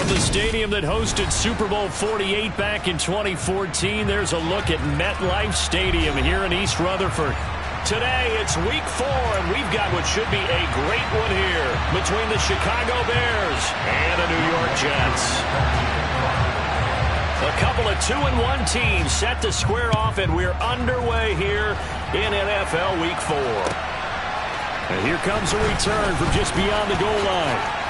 From the stadium that hosted Super Bowl 48 back in 2014, there's a look at MetLife Stadium here in East Rutherford. Today, it's Week 4, and we've got what should be a great one here between the Chicago Bears and the New York Jets. A couple of 2-1 teams set to square off, and we're underway here in NFL Week 4. And here comes a return from just beyond the goal line.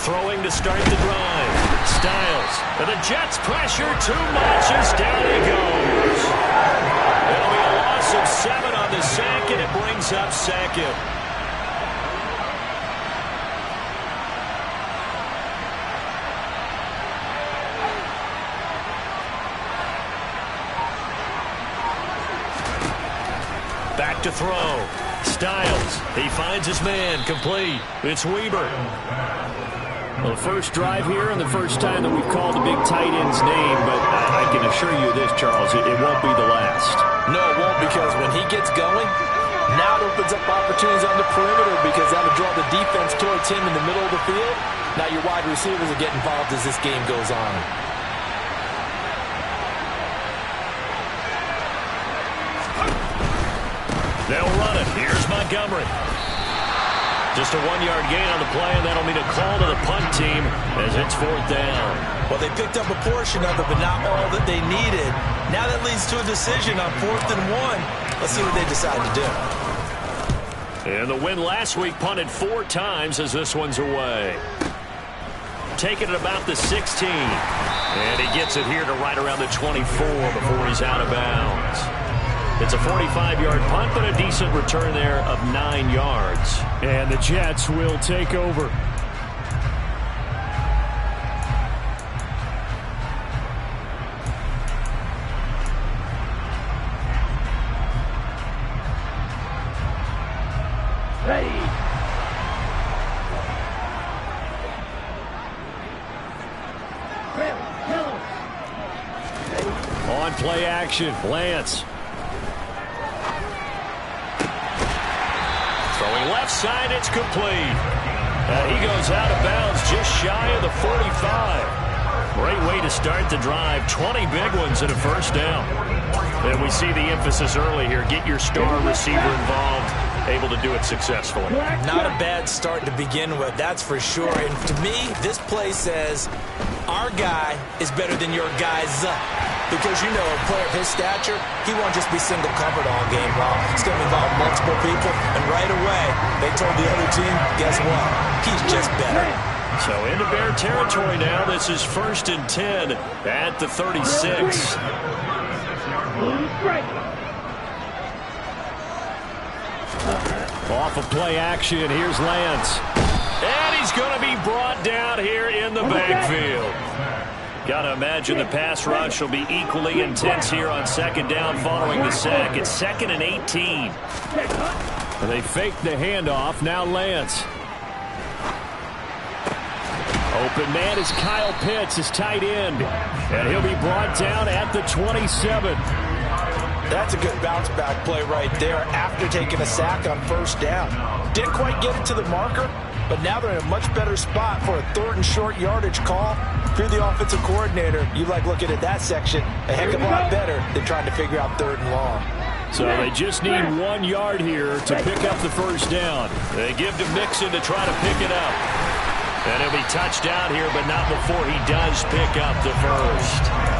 Throwing to start the drive. Styles. And the Jets pressure too much as down he goes. It'll be a loss of 7 on the sack, and it brings up second. Back to throw. Styles. He finds his man. Complete. It's Weber. Well, the first drive here and the first time that we've called the big tight end's name, but I can assure you this, Charles, it won't be the last. No, it won't, because when he gets going, now it opens up opportunities on the perimeter because that'll draw the defense towards him in the middle of the field. Now your wide receivers will get involved as this game goes on. They'll run it. Here's Montgomery. Just a 1-yard gain on the play, and that'll mean a call to the punt team as it's 4th down. Well, they picked up a portion of it, but not all that they needed. Now that leads to a decision on 4th and 1. Let's see what they decide to do. And the win last week punted 4 times as this one's away. Taking it about the 16. And he gets it here to right around the 24 before he's out of bounds. It's a 45-yard punt, but a decent return there of 9 yards. And the Jets will take over. Ready. On play action, Lance. Throwing left side, it's complete. He goes out of bounds just shy of the 45. Great way to start the drive. 20 big ones and a first down. And we see the emphasis early here. Get your star receiver involved. Able to do it successfully. Not a bad start to begin with, that's for sure. And to me, this play says our guy is better than your guy's. Because, you know, a player of his stature, he won't just be single covered all game long. It's going to involve multiple people. And right away, they told the other team, guess what? He's just better. So into Bear territory now. This is 1st and 10 at the 36. Off of play action, here's Lance. And he's going to be brought down here in the backfield. Got to imagine the pass rush will be equally intense here on 2nd down following the sack. It's 2nd and 18. And they fake the handoff. Now Lance. Open man is Kyle Pitts, his tight end. And he'll be brought down at the 27. That's a good bounce back play right there after taking a sack on 1st down. Didn't quite get it to the marker, but now they're in a much better spot for a 3rd and short yardage call. If you're the offensive coordinator, you like looking at that section a heck of a lot better than trying to figure out 3rd and long. So they just need 1 yard here to pick up the 1st down. They give to Mixon to try to pick it up. And he'll be touched out here, but not before he does pick up the 1st.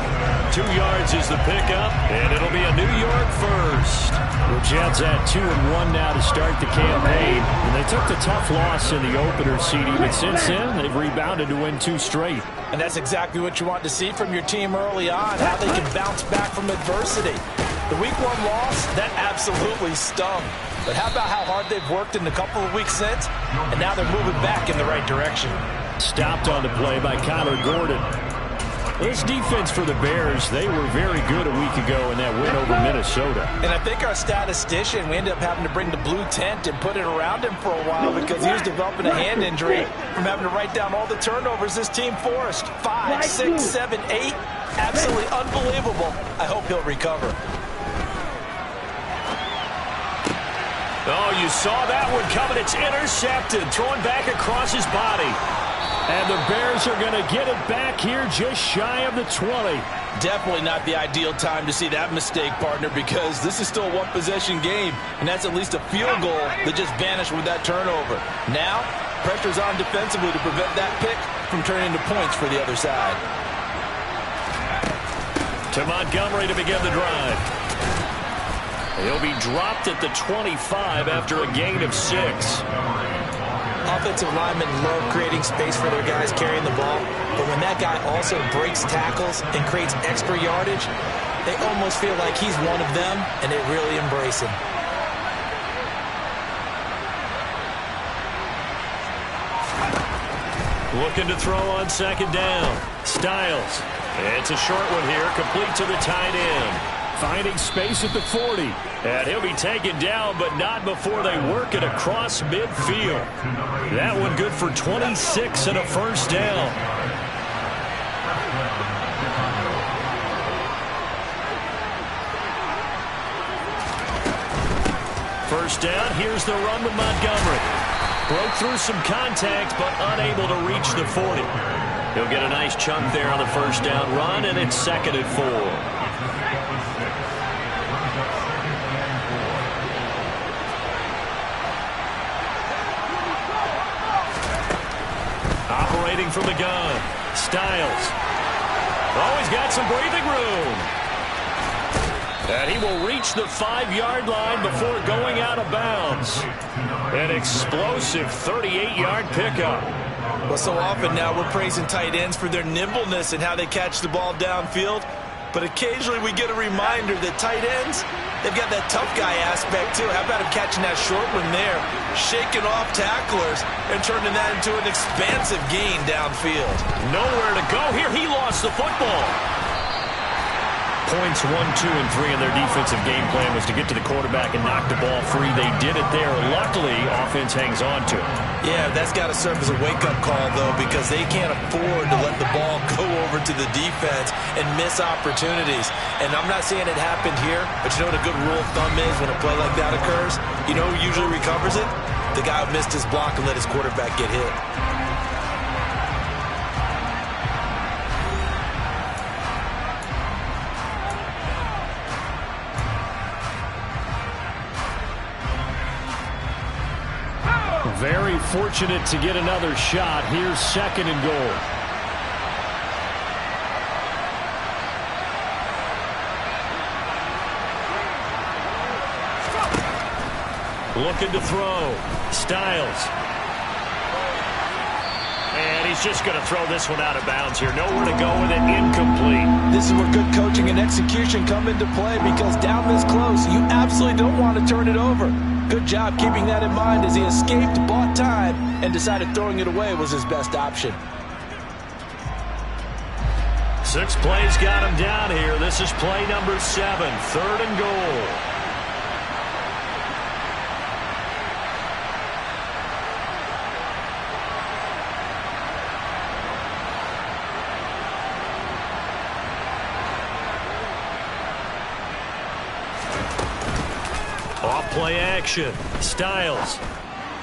2 yards is the pickup, and it'll be a New York first. The Jets at 2-1 now to start the campaign. And they took the tough loss in the opener, CD, but since then they've rebounded to win 2 straight. And that's exactly what you want to see from your team early on, how they can bounce back from adversity. The Week 1 loss, that absolutely stung. But how about how hard they've worked in the couple of weeks since? And now they're moving back in the right direction. Stopped on the play by Kyler Gordon. This defense for the Bears, they were very good a week ago in that win over Minnesota. And I think our statistician, we ended up having to bring the blue tent and put it around him for a while because he was developing a hand injury from having to write down all the turnovers this team forced. 5, 6, 7, 8. Absolutely unbelievable. I hope he'll recover. Oh, you saw that one coming. It's intercepted, throwing back across his body. And the Bears are going to get it back here just shy of the 20. Definitely not the ideal time to see that mistake, partner, because this is still a one-possession game, and that's at least a field goal that just vanished with that turnover. Now, pressure's on defensively to prevent that pick from turning into points for the other side. To Montgomery to begin the drive. He'll be dropped at the 25 after a gain of 6. Offensive linemen love creating space for their guys carrying the ball, but when that guy also breaks tackles and creates extra yardage, they almost feel like he's one of them, and they really embrace him. Looking to throw on second down. Styles. It's a short one here, complete to the tight end. Finding space at the 40. And he'll be taken down, but not before they work it across midfield. That one good for 26 and a first down. First down, here's the run with Montgomery. Broke through some contact, but unable to reach the 40. He'll get a nice chunk there on the first down run, and it's 2nd and 4. Operating from the gun. Styles. Oh, he's got some breathing room. And he will reach the 5-yard line before going out of bounds. An explosive 38-yard pickup. Well, so often now we're praising tight ends for their nimbleness and how they catch the ball downfield. But occasionally we get a reminder that tight ends, they've got that tough guy aspect too. How about him catching that short one there, shaking off tacklers, and turning that into an expansive gain downfield? Nowhere to go here. He lost the football. Points 1, 2, and 3 in their defensive game plan was to get to the quarterback and knock the ball free. They did it there. Luckily, offense hangs on to it. Yeah, that's got to serve as a wake-up call, though, because they can't afford to let the ball go over to the defense and miss opportunities. And I'm not saying it happened here, but you know what a good rule of thumb is when a play like that occurs? You know who usually recovers it? The guy who missed his block and let his quarterback get hit. Very fortunate to get another shot. Here's 2nd and goal. Looking to throw. Styles. And he's just going to throw this one out of bounds here. Nowhere to go with it. Incomplete. This is where good coaching and execution come into play, because down this close, you absolutely don't want to turn it over. Good job keeping that in mind as he escaped, bought time, and decided throwing it away was his best option. 6 plays got him down here. This is play number 7, 3rd and goal. Off-play action. Styles.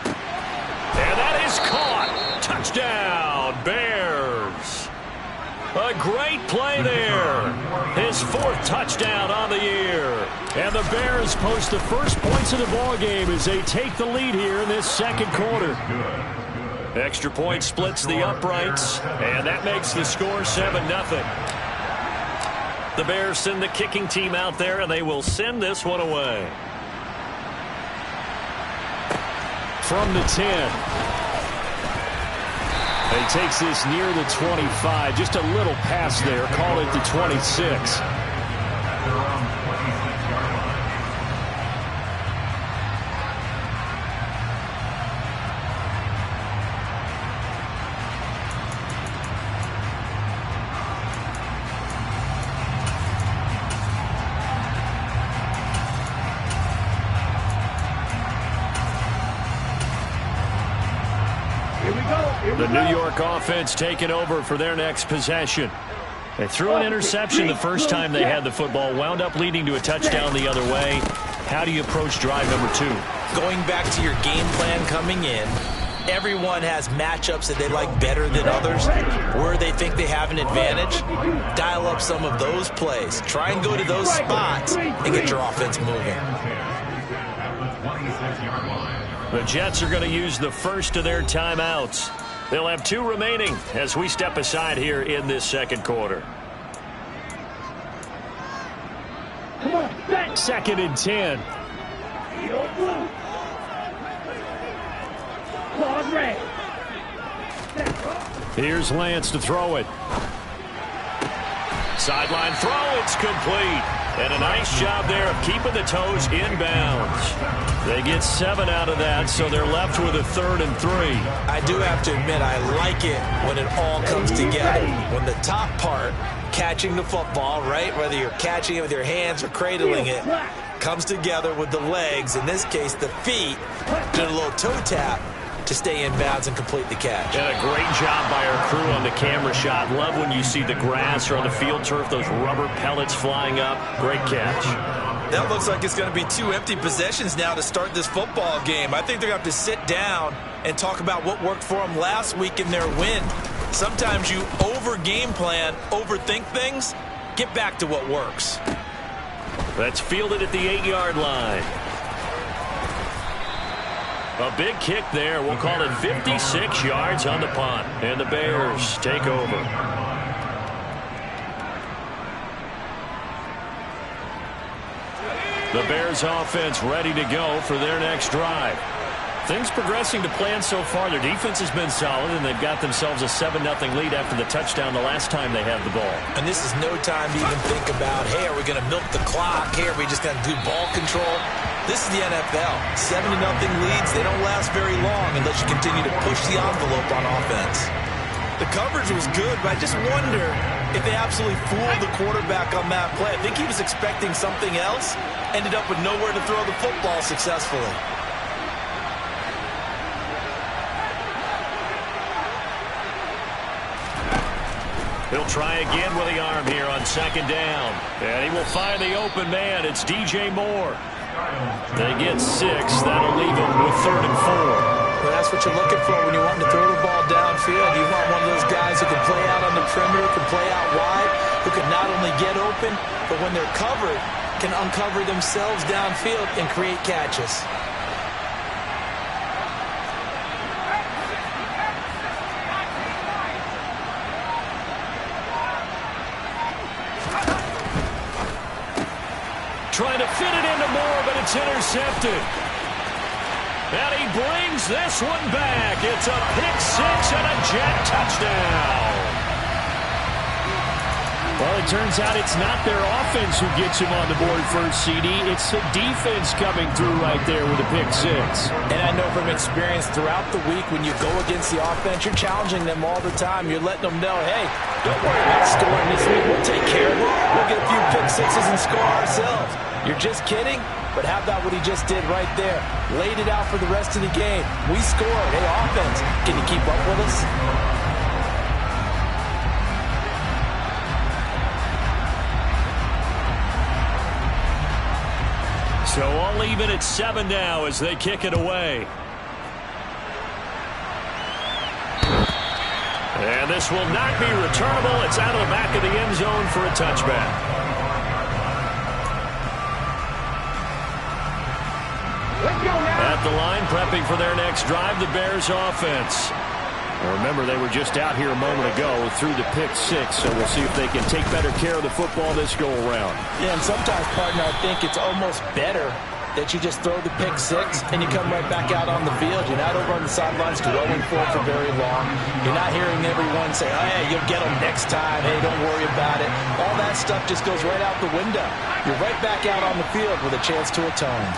And that is caught. Touchdown, Bears. A great play there. His 4th touchdown on the year. And the Bears post the first points of the ballgame as they take the lead here in this 2nd quarter. Extra point splits the uprights, and that makes the score 7-0. The Bears send the kicking team out there, and they will send this one away. From the 10. He takes this near the 25. Just a little pass there. Call it the 26. The New York offense taking over for their next possession. They threw an interception the first time they had the football, wound up leading to a touchdown the other way. How do you approach drive number 2? Going back to your game plan coming in, everyone has matchups that they like better than others, where they think they have an advantage. Dial up some of those plays. Try and go to those spots and get your offense moving. The Jets are going to use the first of their timeouts. They'll have 2 remaining as we step aside here in this second quarter. Second and 10. Here's Lance to throw it. Sideline throw, it's complete. And a nice job there of keeping the toes inbounds. They get 7 out of that, so they're left with a 3rd and 3. I do have to admit, I like it when it all comes together. When the top part, catching the football, right, whether you're catching it with your hands or cradling it, comes together with the legs, in this case the feet, did a little toe tap to stay in bounds and complete the catch. And a great job by our crew on the camera shot. Love when you see the grass or on the field turf, those rubber pellets flying up. Great catch. That looks like it's going to be 2 empty possessions now to start this football game. I think they're going to have to sit down and talk about what worked for them last week in their win. Sometimes you over-game plan, overthink things. Get back to what works. That's fielded at the 8-yard line. A big kick there. We'll call it 56 yards on the punt. And the Bears take over. The Bears offense ready to go for their next drive. Things progressing to plan so far. Their defense has been solid, and they've got themselves a 7-0 lead after the touchdown the last time they had the ball. And this is no time to even think about, hey, are we going to milk the clock? Hey, are we just going to do ball control? This is the NFL. 7-0 leads, they don't last very long unless you continue to push the envelope on offense. The coverage was good, but I just wonder if they absolutely fooled the quarterback on that play. I think he was expecting something else, ended up with nowhere to throw the football successfully. He'll try again with the arm here on 2nd down. And he will find the open man. It's DJ Moore. They get 6. That'll leave him with 3rd and 4. Well, that's what you're looking for when you want to throw the ball downfield. You want one of those guys who can play out on the perimeter, can play out wide, who can not only get open, but when they're covered, can uncover themselves downfield and create catches. Trying to fit it into Moore, but it's intercepted. And he brings this one back. It's a pick 6 and a Jet touchdown. Well, it turns out it's not their offense who gets him on the board first, CD. It's the defense coming through right there with a pick 6. And I know from experience throughout the week when you go against the offense, you're challenging them all the time. You're letting them know, hey, don't worry about scoring this week. We'll take care of it. We'll get a few pick 6s and score ourselves. You're just kidding? But how about what he just did right there? Laid it out for the rest of the game. We scored. Hey, offense, can you keep up with us? So all even at 7 now as they kick it away. And this will not be returnable. It's out of the back of the end zone for a touchback. At the line, prepping for their next drive, the Bears offense. Remember, they were just out here a moment ago through the pick 6, so we'll see if they can take better care of the football this go-around. Yeah, and sometimes, partner, I think it's almost better that you just throw the pick 6 and you come right back out on the field. You're not over on the sidelines dwelling for very long. You're not hearing everyone say, oh, hey, you'll get them next time. Hey, don't worry about it. All that stuff just goes right out the window. You're right back out on the field with a chance to atone.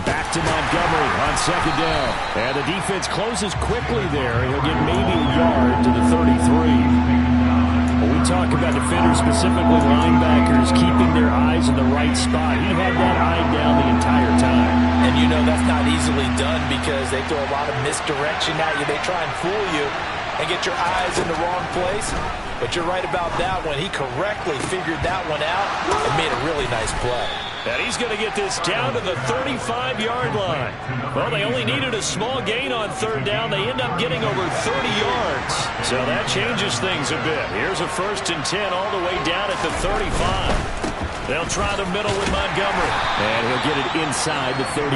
Back to Montgomery on 2nd down. And the defense closes quickly there. He'll get maybe a yard to the 33. We talk about defenders, specifically linebackers, keeping their eyes in the right spot. He had that eye down the entire time. And you know that's not easily done because they throw a lot of misdirection at you. They try and fool you and get your eyes in the wrong place. But you're right about that one. He correctly figured that one out and made a really nice play. And he's going to get this down to the 35-yard line. Well, they only needed a small gain on third down. They end up getting over 30 yards. So that changes things a bit. Here's a 1st and 10 all the way down at the 35. They'll try the middle with Montgomery. And he'll get it inside the 35.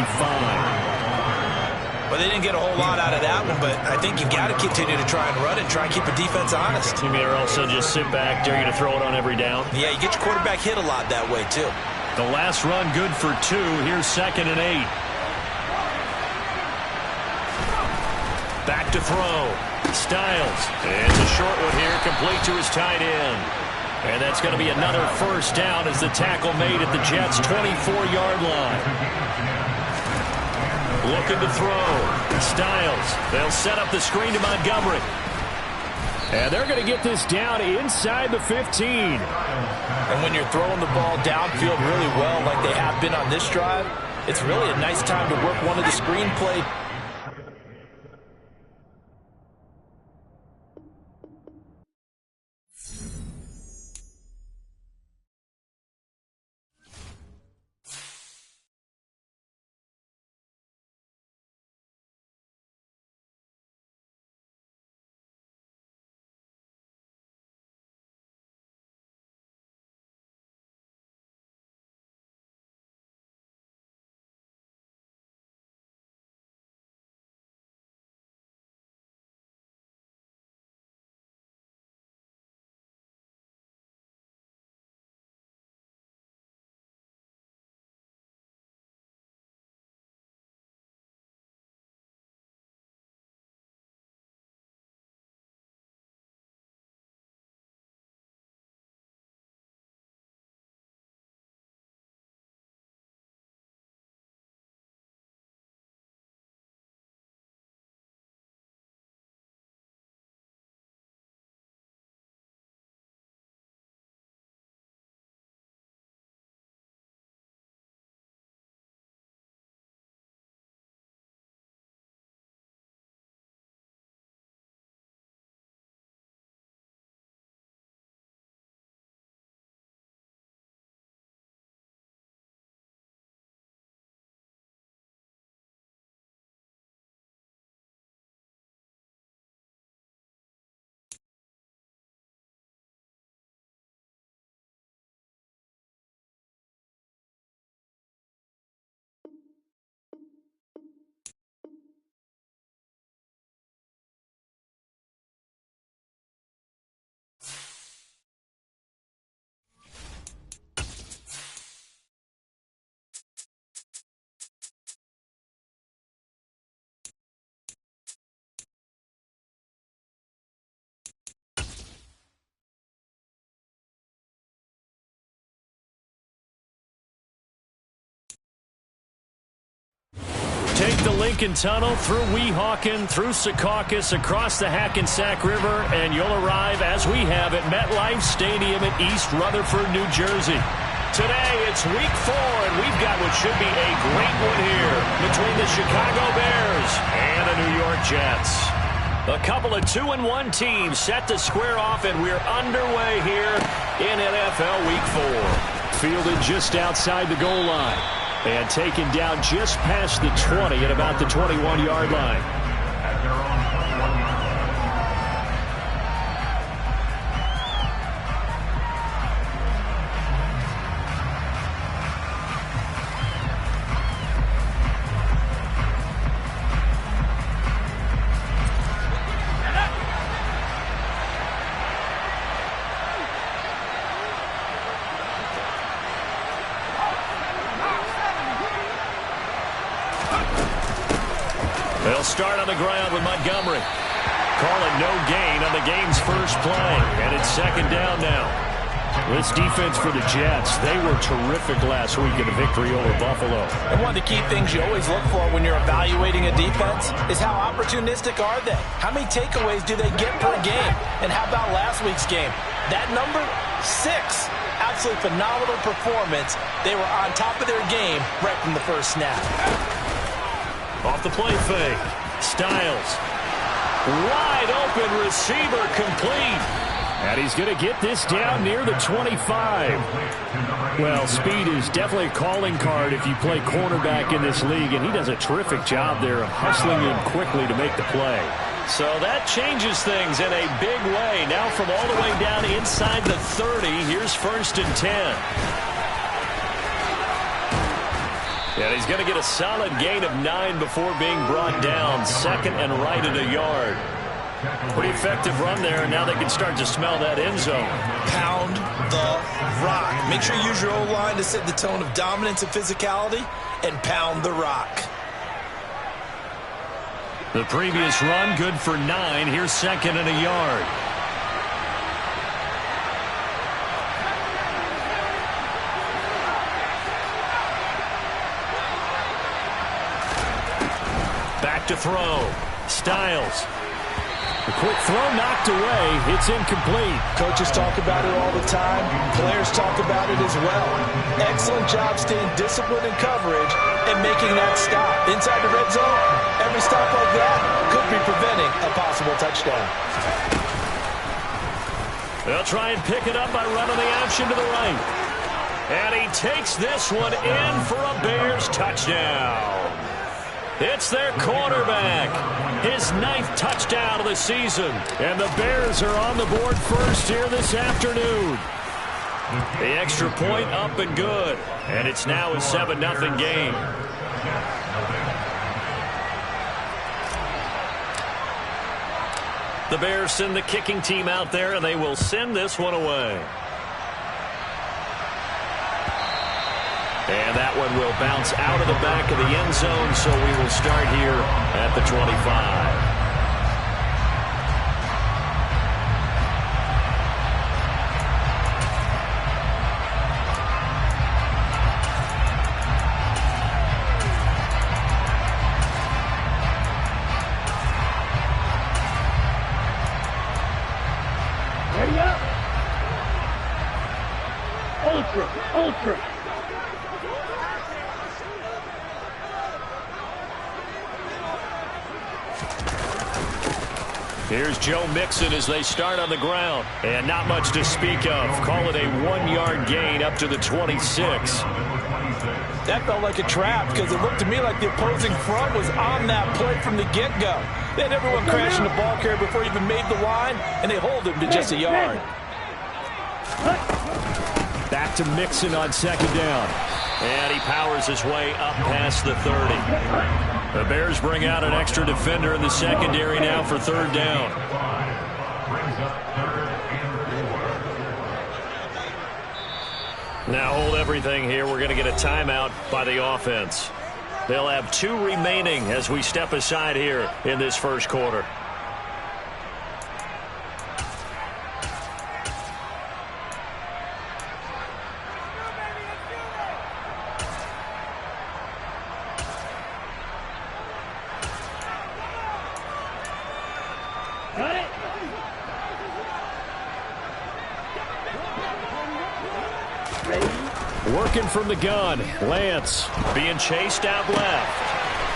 Well, they didn't get a whole lot out of that one, but I think you've got to continue to try and run it, try and keep the defense honest. You mean, or also just sit back, dare you to throw it on every down? Yeah, you get your quarterback hit a lot that way, too. The last run good for 2. Here's 2nd and 8. Back to throw. Styles. And the short one here, complete to his tight end. And that's going to be another 1st down as the tackle made at the Jets' 24-yard line. Looking to throw. Styles. They'll set up the screen to Montgomery. And they're going to get this down inside the 15. And when you're throwing the ball downfield really well like they have been on this drive, it's really a nice time to work one of the screen plays. Take the Lincoln Tunnel through Weehawken, through Secaucus, across the Hackensack River, and you'll arrive, as we have, at MetLife Stadium in East Rutherford, New Jersey. Today, it's Week 4, and we've got what should be a great one here between the Chicago Bears and the New York Jets. A couple of 2-1 teams set to square off, and we're underway here in NFL Week 4. Fielded just outside the goal line. And taken down just past the 20 at about the 21-yard line. They'll start on the ground with Montgomery. Call it no gain on the game's first play. And it's 2nd down now. This defense for the Jets, they were terrific last week in a victory over Buffalo. And one of the key things you always look for when you're evaluating a defense is how opportunistic are they? How many takeaways do they get per game? And how about last week's game? That number, 6. Absolutely phenomenal performance. They were on top of their game right from the first snap. Off the play fake. Styles. Wide open receiver complete. And he's going to get this down near the 25. Well, speed is definitely a calling card if you play cornerback in this league, and he does a terrific job there of hustling in quickly to make the play. So that changes things in a big way. Now from all the way down inside the 30, here's 1st and 10. And he's going to get a solid gain of 9 before being brought down. 2nd and right at a yard. Pretty effective run there, and now they can start to smell that end zone. Pound the rock. Make sure you use your O-line to set the tone of dominance and physicality, and pound the rock. The previous run, good for 9. Here's 2nd and a yard. Back to throw. Styles. A quick throw knocked away. It's incomplete. Coaches talk about it all the time. Players talk about it as well. Excellent job staying disciplined in coverage and making that stop. Inside the red zone, every stop like that could be preventing a possible touchdown. They'll try and pick it up by running the option to the right. And he takes this one in for a Bears touchdown. It's their quarterback. His 9th touchdown of the season. And the Bears are on the board first here this afternoon. The extra point up and good. And it's now a 7-0 game. The Bears send the kicking team out there, and they will send this one away. And that one will bounce out of the back of the end zone, so we will start here at the 25. Ready up. Ultra. Here's Joe Mixon as they start on the ground. And not much to speak of. Call it a 1-yard gain up to the 26. That felt like a trap because it looked to me like the opposing front was on that play from the get-go. They had everyone crashing the ball carrier before he even made the line, and they hold him to just a yard. Back to Mixon on 2nd down. And he powers his way up past the 30. The Bears bring out an extra defender in the secondary now for 3rd down. Now hold everything here. We're going to get a timeout by the offense. They'll have 2 remaining as we step aside here in this first quarter. Working from the gun. Lance being chased out left.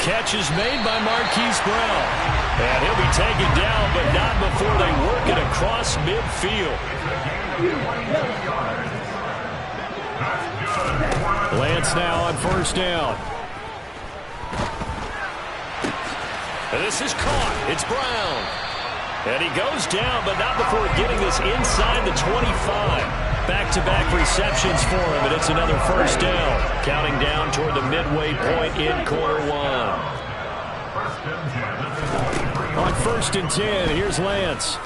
Catch is made by Marquise Brown. And he'll be taken down, but not before they work it across midfield. Lance now on 1st down. And this is caught. It's Brown. And he goes down, but not before getting this inside the 25. Back-to-back receptions for him, and it's another 1st down. Counting down toward the midway point in quarter 1. On 1st and 10, here's Lance.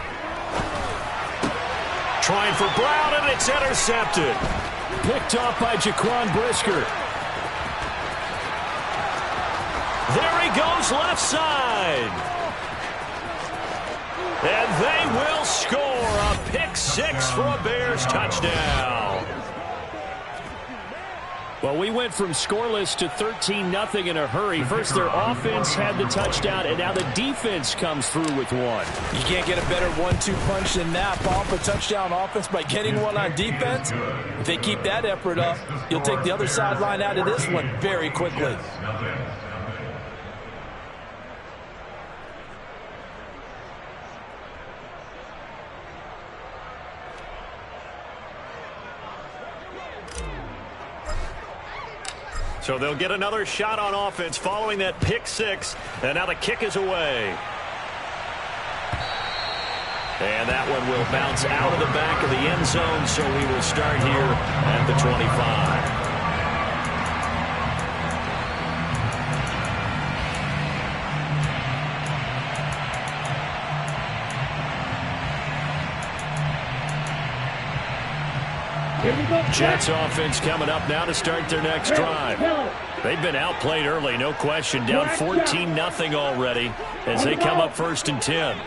Trying for Brown, and it's intercepted. Picked off by Jaquan Brisker. There he goes left side. And they will score a pick 6 6 for a Bears touchdown. Well, we went from scoreless to 13-0 in a hurry. First, their offense had the touchdown, and now the defense comes through with one. You can't get a better 1-2 punch than that. Ball for touchdown offense by getting one on defense. If they keep that effort up, you'll take the other sideline out of this one very quickly. So they'll get another shot on offense following that pick six. And now the kick is away. And that one will bounce out of the back of the end zone. So we will start here at the 25. Jets offense coming up now to start their next drive. They've been outplayed early, no question. Down 14-0 already as they come up 1st and 10.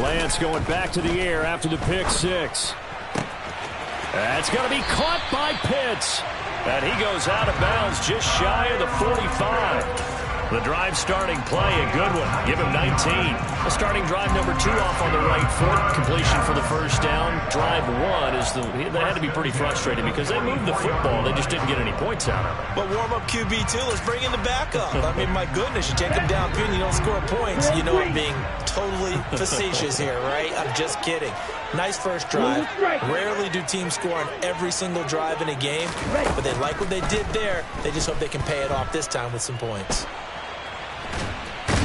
Lance going back to the air after the pick six. That's going to be caught by Pitts. And he goes out of bounds just shy of the 45. The drive starting play, a good one. Give him 19. The starting drive number 2 off on the right foot. Completion for the first down. Drive 1 is they had to be pretty frustrated because they moved the football. They just didn't get any points out of it. But warm up QB2. Let's bring in the backup. I mean, my goodness, you take him downfield and you don't score points. You know I'm being totally facetious here, right? I'm just kidding. Nice first drive. Rarely do teams score on every single drive in a game, but they like what they did there. They just hope they can pay it off this time with some points.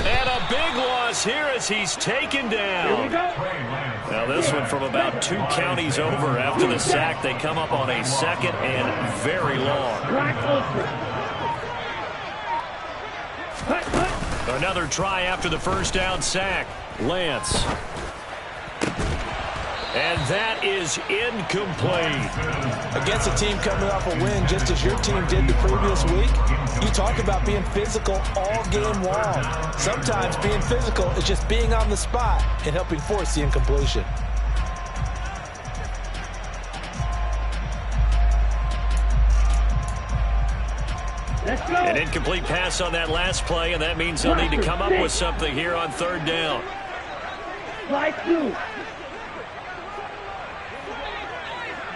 And a big loss here as he's taken down. Now this one from about 2 counties over after the sack. They come up on a 2nd and very long. Another try after the first down sack. Lance. And that is incomplete. Against a team coming off a win just as your team did the previous week, you talk about being physical all game long. Sometimes being physical is just being on the spot and helping force the incompletion. Let's go. An incomplete pass on that last play, and that means they'll need to come up with something here on 3rd down. Slide 2.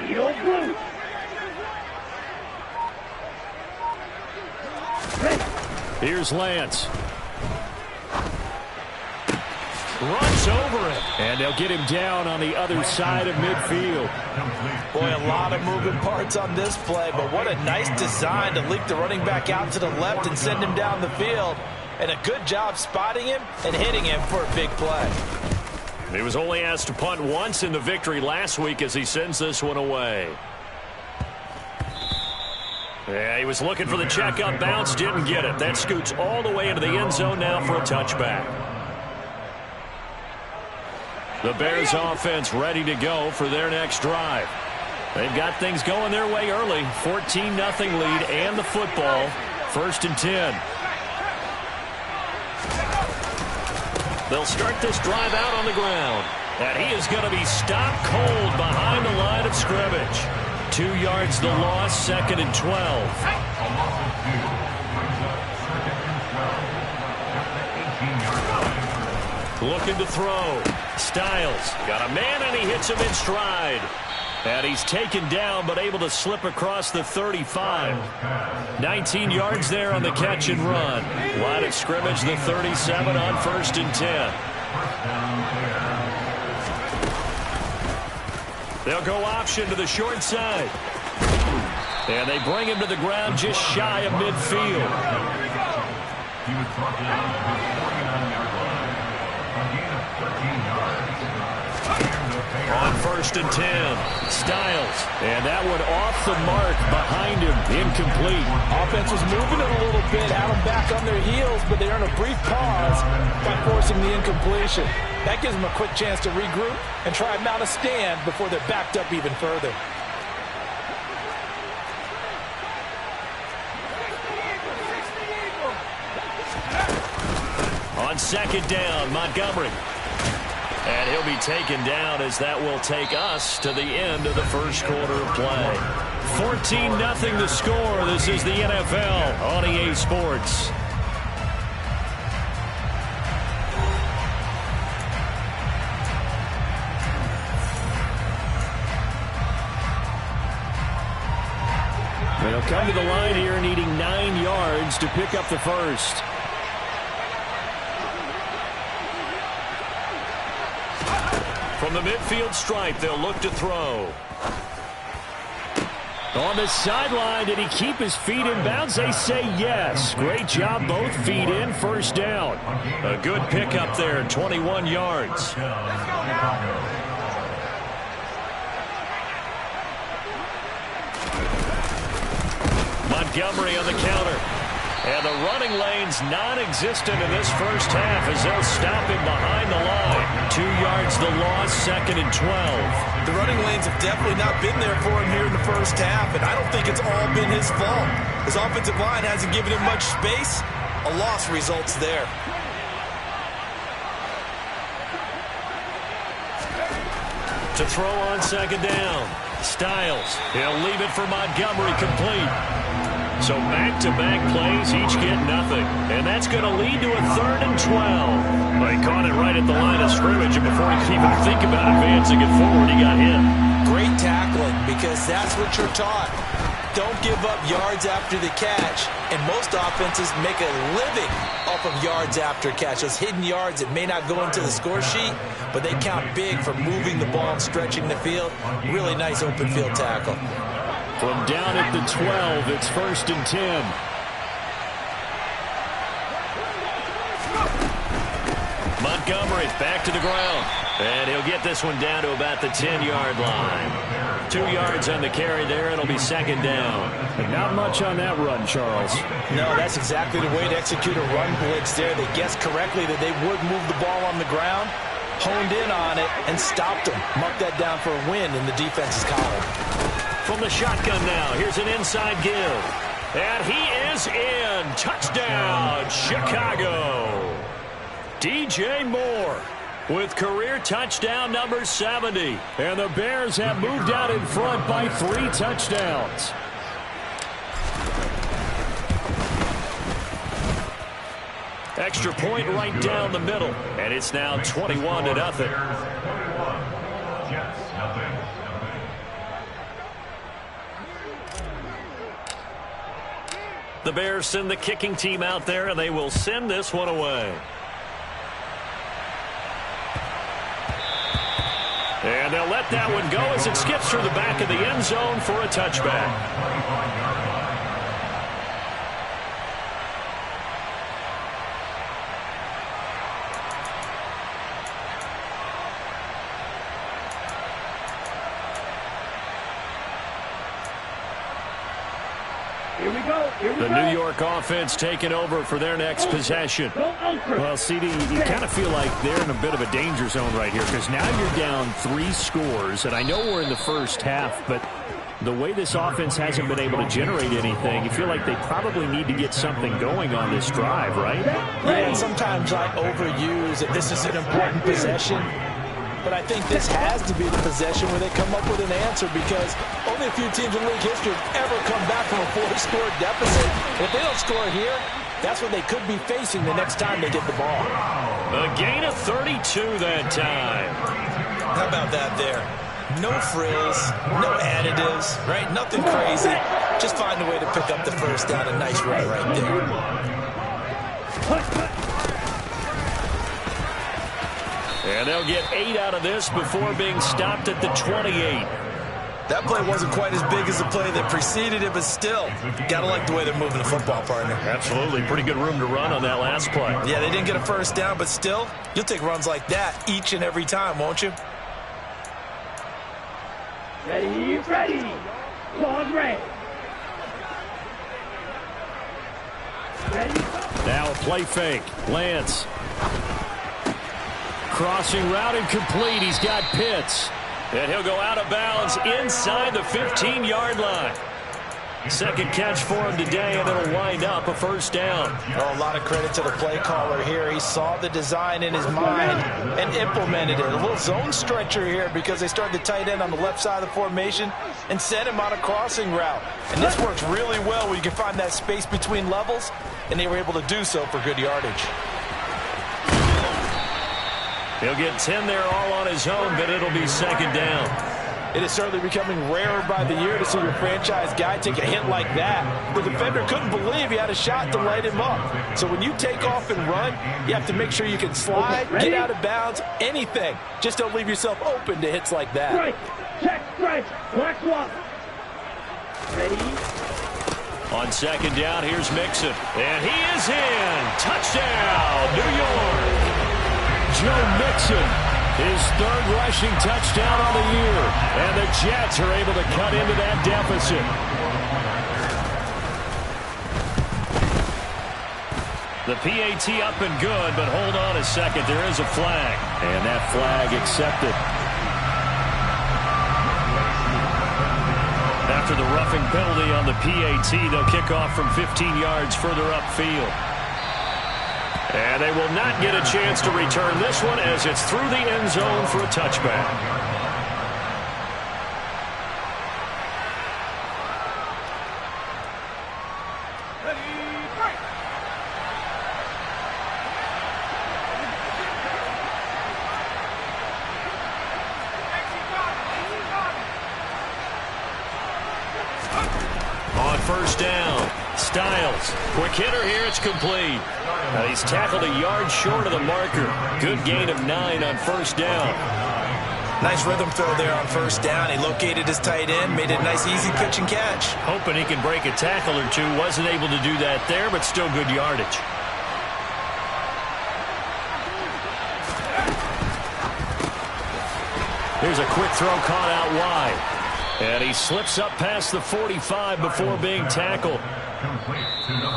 Yo, blue. Here's Lance. Runs over it. And they'll get him down on the other side of midfield. Boy, a lot of moving parts on this play, but what a nice design to leak the running back out to the left and send him down the field. And a good job spotting him and hitting him for a big play. He was only asked to punt once in the victory last week as he sends this one away. Yeah, he was looking for the check-up bounce, didn't get it. That scoots all the way into the end zone now for a touchback. The Bears offense ready to go for their next drive. They've got things going their way early. 14-0 lead and the football. 1st and 10. They'll start this drive out on the ground. And he is going to be stopped cold behind the line of scrimmage. 2 yards the loss, 2nd and 12. Looking to throw. Styles got a man and he hits him in stride. And he's taken down but able to slip across the 35. 19 yards there on the catch and run. Line of scrimmage, the 37 on 1st and 10. They'll go option to the short side. And they bring him to the ground just shy of midfield. He was brought down at the 49-yard line. A gain of 13 yards. On 1st and 10, Styles. And that one off the mark behind him, incomplete. Offense was moving it a little bit, had them back on their heels, but they earn a brief pause by forcing the incompletion. That gives them a quick chance to regroup and try and mount a stand before they're backed up even further. On 2nd down, Montgomery. And he'll be taken down as that will take us to the end of the first quarter of play. 14-0 the score. This is the NFL on EA Sports. And he'll come to the line here needing 9 yards to pick up the first. From the midfield stripe, they'll look to throw. On the sideline, did he keep his feet in bounds? They say yes. Great job, both feet in, first down. A good pickup there, 21 yards. Montgomery on the counter. And the running lane's non-existent in this first half as they'll stop him behind the line. 2 yards the loss, 2nd and 12. The running lanes have definitely not been there for him here in the first half, and I don't think it's all been his fault. His offensive line hasn't given him much space. A loss results there. To throw on 2nd down. Styles. He'll leave it for Montgomery, complete. So back-to-back plays, each get nothing. And that's going to lead to a 3rd and 12. They caught it right at the line of scrimmage, and before he could even think about advancing it forward, he got hit. Great tackling, because that's what you're taught. Don't give up yards after the catch. And most offenses make a living off of yards after catch. Those hidden yards that may not go into the score sheet, but they count big for moving the ball and stretching the field. Really nice open field tackle. From down at the 12, it's 1st and 10. Montgomery back to the ground. And he'll get this one down to about the 10-yard line. 2 yards on the carry there. It'll be 2nd down. But not much on that run, Charles. No, that's exactly the way to execute a run blitz there. They guessed correctly that they would move the ball on the ground, honed in on it, and stopped them. Marked that down for a win in the defense's column. From the shotgun now, here's an inside give. And he is in. Touchdown, Chicago. DJ Moore with career touchdown number 70. And the Bears have moved out in front by 3 touchdowns. Extra point right down the middle. And it's now 21-0. The Bears send the kicking team out there, and they will send this one away. And they'll let that one go as it skips through the back of the end zone for a touchback. Here we go. The New York offense taking over for their next possession. Well, CD, you kind of feel like they're in a bit of a danger zone right here because now you're down 3 scores, and I know we're in the first half, but the way this offense hasn't been able to generate anything, you feel like they probably need to get something going on this drive, right? Yeah, and sometimes I overuse that this is an important possession. But I think this has to be the possession where they come up with an answer because only a few teams in league history have ever come back from a 4-score deficit. And if they don't score here, that's what they could be facing the next time they get the ball. A gain of 32 that time. How about that there? No frills, no additives, right? Nothing crazy. Just find a way to pick up the first down. A nice run right there. And they'll get 8 out of this before being stopped at the 28. That play wasn't quite as big as the play that preceded it, but still, got to like the way they're moving the football, partner. Absolutely. Pretty good room to run on that last play. Yeah, they didn't get a first down, but still, you'll take runs like that each and every time, won't you? Ready, ready. Pause red. Ready. Now a play fake. Lance. Crossing route incomplete. He's got Pitts. And he'll go out of bounds inside the 15-yard line. Second catch for him today, and it'll wind up a first down. Oh, a lot of credit to the play caller here. He saw the design in his mind and implemented it. A little zone stretcher here because they started the tight end on the left side of the formation and sent him on a crossing route. And this works really well where you can find that space between levels, and they were able to do so for good yardage. He'll get 10 there all on his own, but it'll be second down. It is certainly becoming rarer by the year to see your franchise guy take a hit like that. The defender couldn't believe he had a shot to light him up. So when you take off and run, you have to make sure you can slide, get out of bounds, anything. Just don't leave yourself open to hits like that. Strike, check, strike, black swap. Ready? On second down, here's Mixon. And he is in. Touchdown, New York. Joe Mixon. His third rushing touchdown on the year. And the Jets are able to cut into that deficit. The PAT up and good, but hold on a second. There is a flag. And that flag accepted. After the roughing penalty on the PAT, they'll kick off from 15 yards further upfield. And they will not get a chance to return this one as it's through the end zone for a touchback. On first down, Styles. Quick hitter here, it's complete. He's tackled a yard short of the marker. Good gain of 9 on first down. Nice rhythm throw there on first down. He located his tight end, made it a nice easy pitch and catch. Hoping he can break a tackle or two. Wasn't able to do that there, but still good yardage. Here's a quick throw caught out wide. And he slips up past the 45 before being tackled.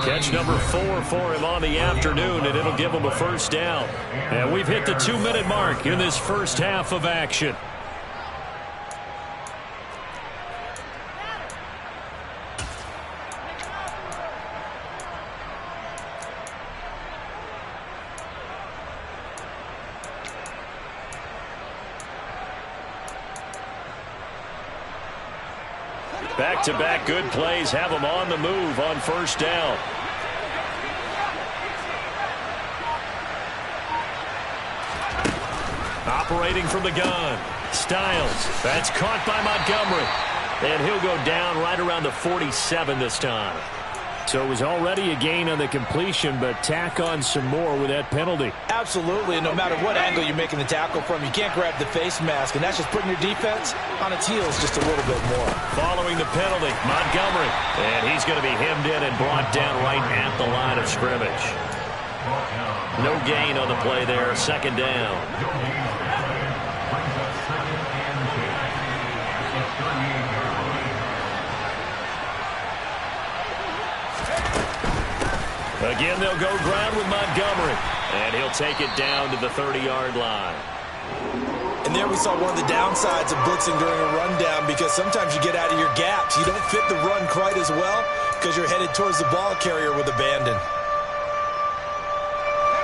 Catch number 4 for him on the afternoon, and it'll give him a first down. And we've hit the 2-minute mark in this first half of action. Back-to-back good plays have them on the move on first down. Operating from the gun. Styles. That's caught by Montgomery. And he'll go down right around the 47 this time. So it was already a gain on the completion, but tack on some more with that penalty. Absolutely, and no matter what angle you're making the tackle from, you can't grab the face mask, and that's just putting your defense on its heels just a little bit more. Following the penalty, Montgomery. And he's going to be hemmed in and brought down right at the line of scrimmage. No gain on the play there, second down. Again, they'll go ground with Montgomery. And he'll take it down to the 30-yard line. And there we saw one of the downsides of blitzing during a rundown, because sometimes you get out of your gaps. You don't fit the run quite as well because you're headed towards the ball carrier with abandon.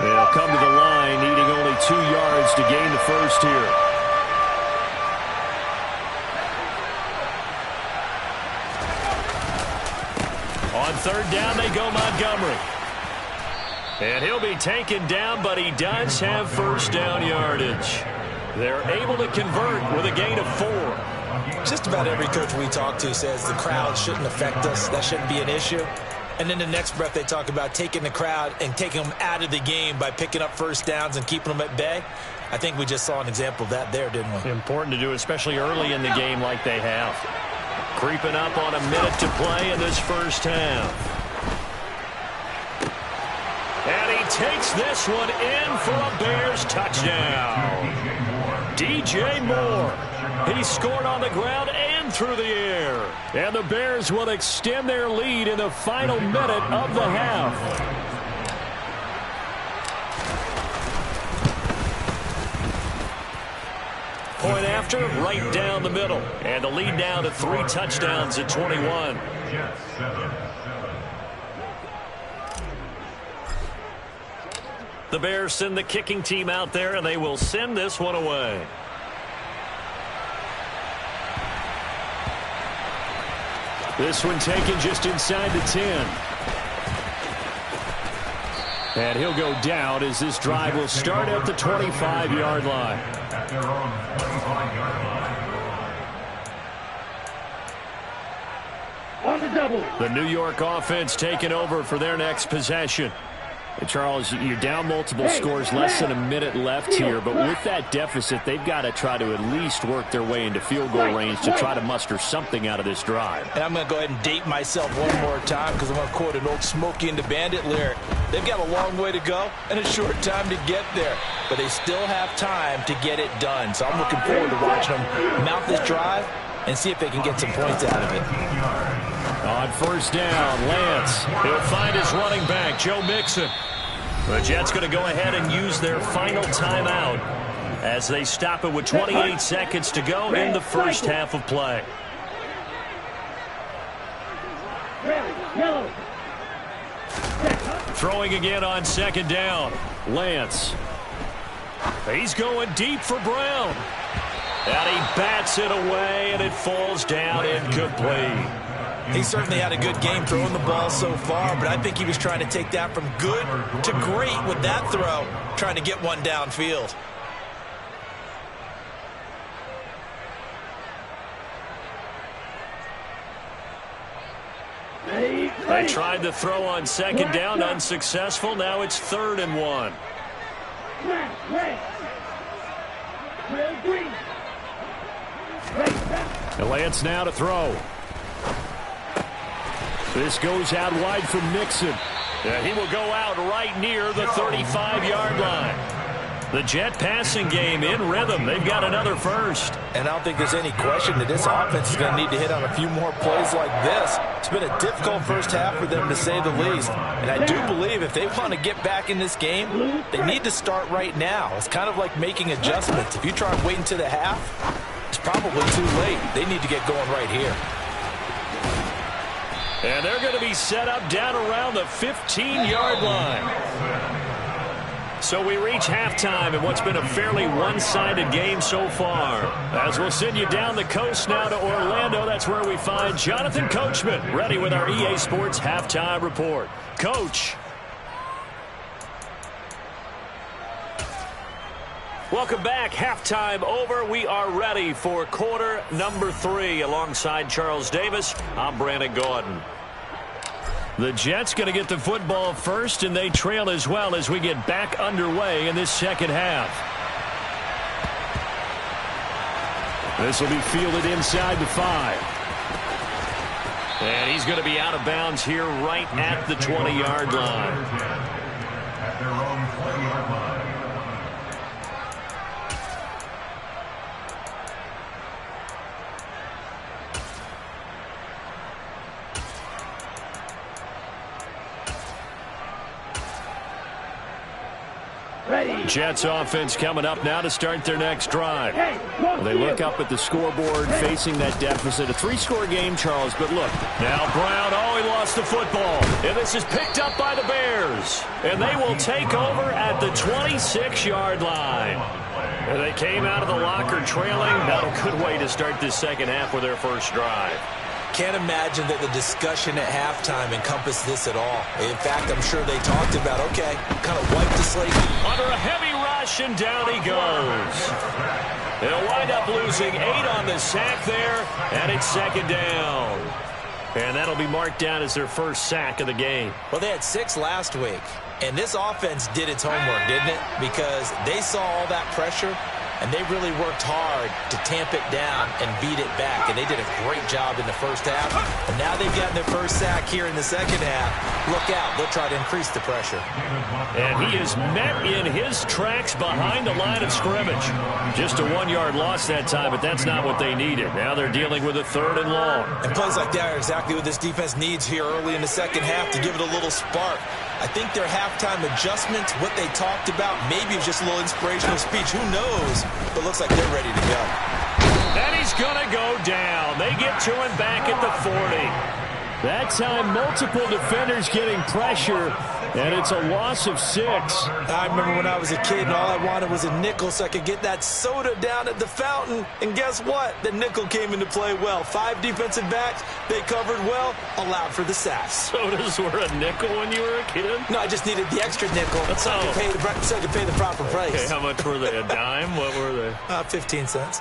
They'll come to the line, needing only 2 yards to gain the first here. On third down, they go Montgomery. And he'll be taken down, but he does have first down yardage. They're able to convert with a gain of 4. Just about every coach we talk to says the crowd shouldn't affect us. That shouldn't be an issue. And then the next breath they talk about taking the crowd and taking them out of the game by picking up first downs and keeping them at bay. I think we just saw an example of that there, didn't we? Important to do, especially early in the game like they have. Creeping up on a minute to play in this first half. And he takes this one in for a Bears touchdown. DJ Moore. He scored on the ground and through the air. And the Bears will extend their lead in the final minute of the half. Point after, right down the middle. And the lead down to 3 touchdowns at 21. Jets 7. The Bears send the kicking team out there, and they will send this one away. This one taken just inside the 10. And he'll go down as this drive will start at the 25-yard line. At their own 25-yard line. On the double. The New York offense taking over for their next possession. And Charles, you're down multiple scores, less than a minute left here, but with that deficit, they've got to try to at least work their way into field goal range to try to muster something out of this drive. And I'm going to go ahead and date myself one more time because I'm going to quote an old Smokey and the Bandit lyric. They've got a long way to go and a short time to get there, but they still have time to get it done. So I'm looking forward to watching them mount this drive and see if they can get some points out of it. On first down, Lance. He'll find his running back, Joe Mixon. The Jets going to go ahead and use their final timeout as they stop it with 28 seconds to go in the first half of play. Throwing again on second down. Lance. He's going deep for Brown. And he bats it away, and it falls down incomplete. He certainly had a good game throwing the ball so far, but I think he was trying to take that from good to great with that throw, trying to get one downfield. They tried the throw on second down, unsuccessful. Now it's 3rd and 1. And Lance now to throw. This goes out wide for Mixon. He will go out right near the 35-yard line. The Jet passing game in rhythm. They've got another first. And I don't think there's any question that this offense is going to need to hit on a few more plays like this. It's been a difficult first half for them, to say the least. And I do believe if they want to get back in this game, they need to start right now. It's kind of like making adjustments. If you try and wait until the half, it's probably too late. They need to get going right here. And they're going to be set up down around the 15-yard line. So we reach halftime in what's been a fairly one-sided game so far. As we'll send you down the coast now to Orlando, that's where we find Jonathan Coachman, ready with our EA Sports Halftime Report. Coach. Welcome back. Halftime over. We are ready for quarter number 3. Alongside Charles Davis, I'm Brandon Gaudin. The Jets going to get the football first, and they trail as well as we get back underway in this second half. This will be fielded inside the 5. And he's going to be out of bounds here right at the 20-yard line. At their own 20-yard line. Jets offense coming up now to start their next drive. They look up at the scoreboard facing that deficit. A 3-score game, Charles, but look. Now Brown, he lost the football. And this is picked up by the Bears. And they will take over at the 26-yard line. And they came out of the locker trailing. Not a good way to start this second half with their first drive. Can't imagine that the discussion at halftime encompassed this at all. In fact, I'm sure they talked about, okay, kind of wipe the slate. Under a heavy rush, and down he goes. They'll wind up losing 8 on the sack there, and it's second down. And that'll be marked down as their first sack of the game. Well, they had 6 last week, and this offense did its homework, didn't it? Because they saw all that pressure, and they really worked hard to tamp it down and beat it back. And they did a great job in the first half. And now they've gotten their first sack here in the second half. Look out. They'll try to increase the pressure. And he is met in his tracks behind the line of scrimmage. Just a 1-yard loss that time, but that's not what they needed. Now they're dealing with a 3rd and long. And plays like that are exactly what this defense needs here early in the second half to give it a little spark. I think their halftime adjustments, what they talked about, maybe it was just a little inspirational speech. Who knows? But looks like they're ready to go. And he's going to go down. They get to him back at the 40. That time, multiple defenders getting pressure, and it's a loss of 6. I remember when I was a kid and all I wanted was a nickel so I could get that soda down at the fountain. And guess what? The nickel came into play well. 5 defensive backs, they covered well, allowed for the sacks. Sodas were a nickel when you were a kid? No, I just needed the extra nickel so I could pay the proper price. Okay, how much were they? A dime? What were they? 15 cents.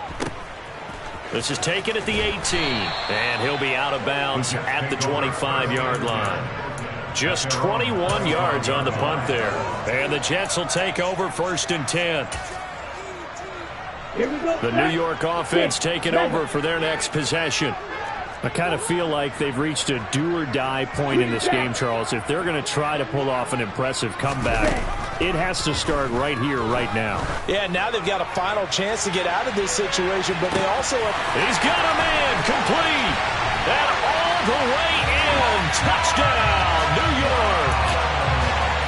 This is taken at the 18, and he'll be out of bounds at the 25-yard line. Just 21 yards on the punt there. And the Jets will take over 1st and 10. The New York offense taking over for their next possession. I kind of feel like they've reached a do-or-die point in this game, Charles. If they're going to try to pull off an impressive comeback, it has to start right here, right now. Yeah, now they've got a final chance to get out of this situation, but they also have... He's got a man complete. And all the way in. Touchdown, New York.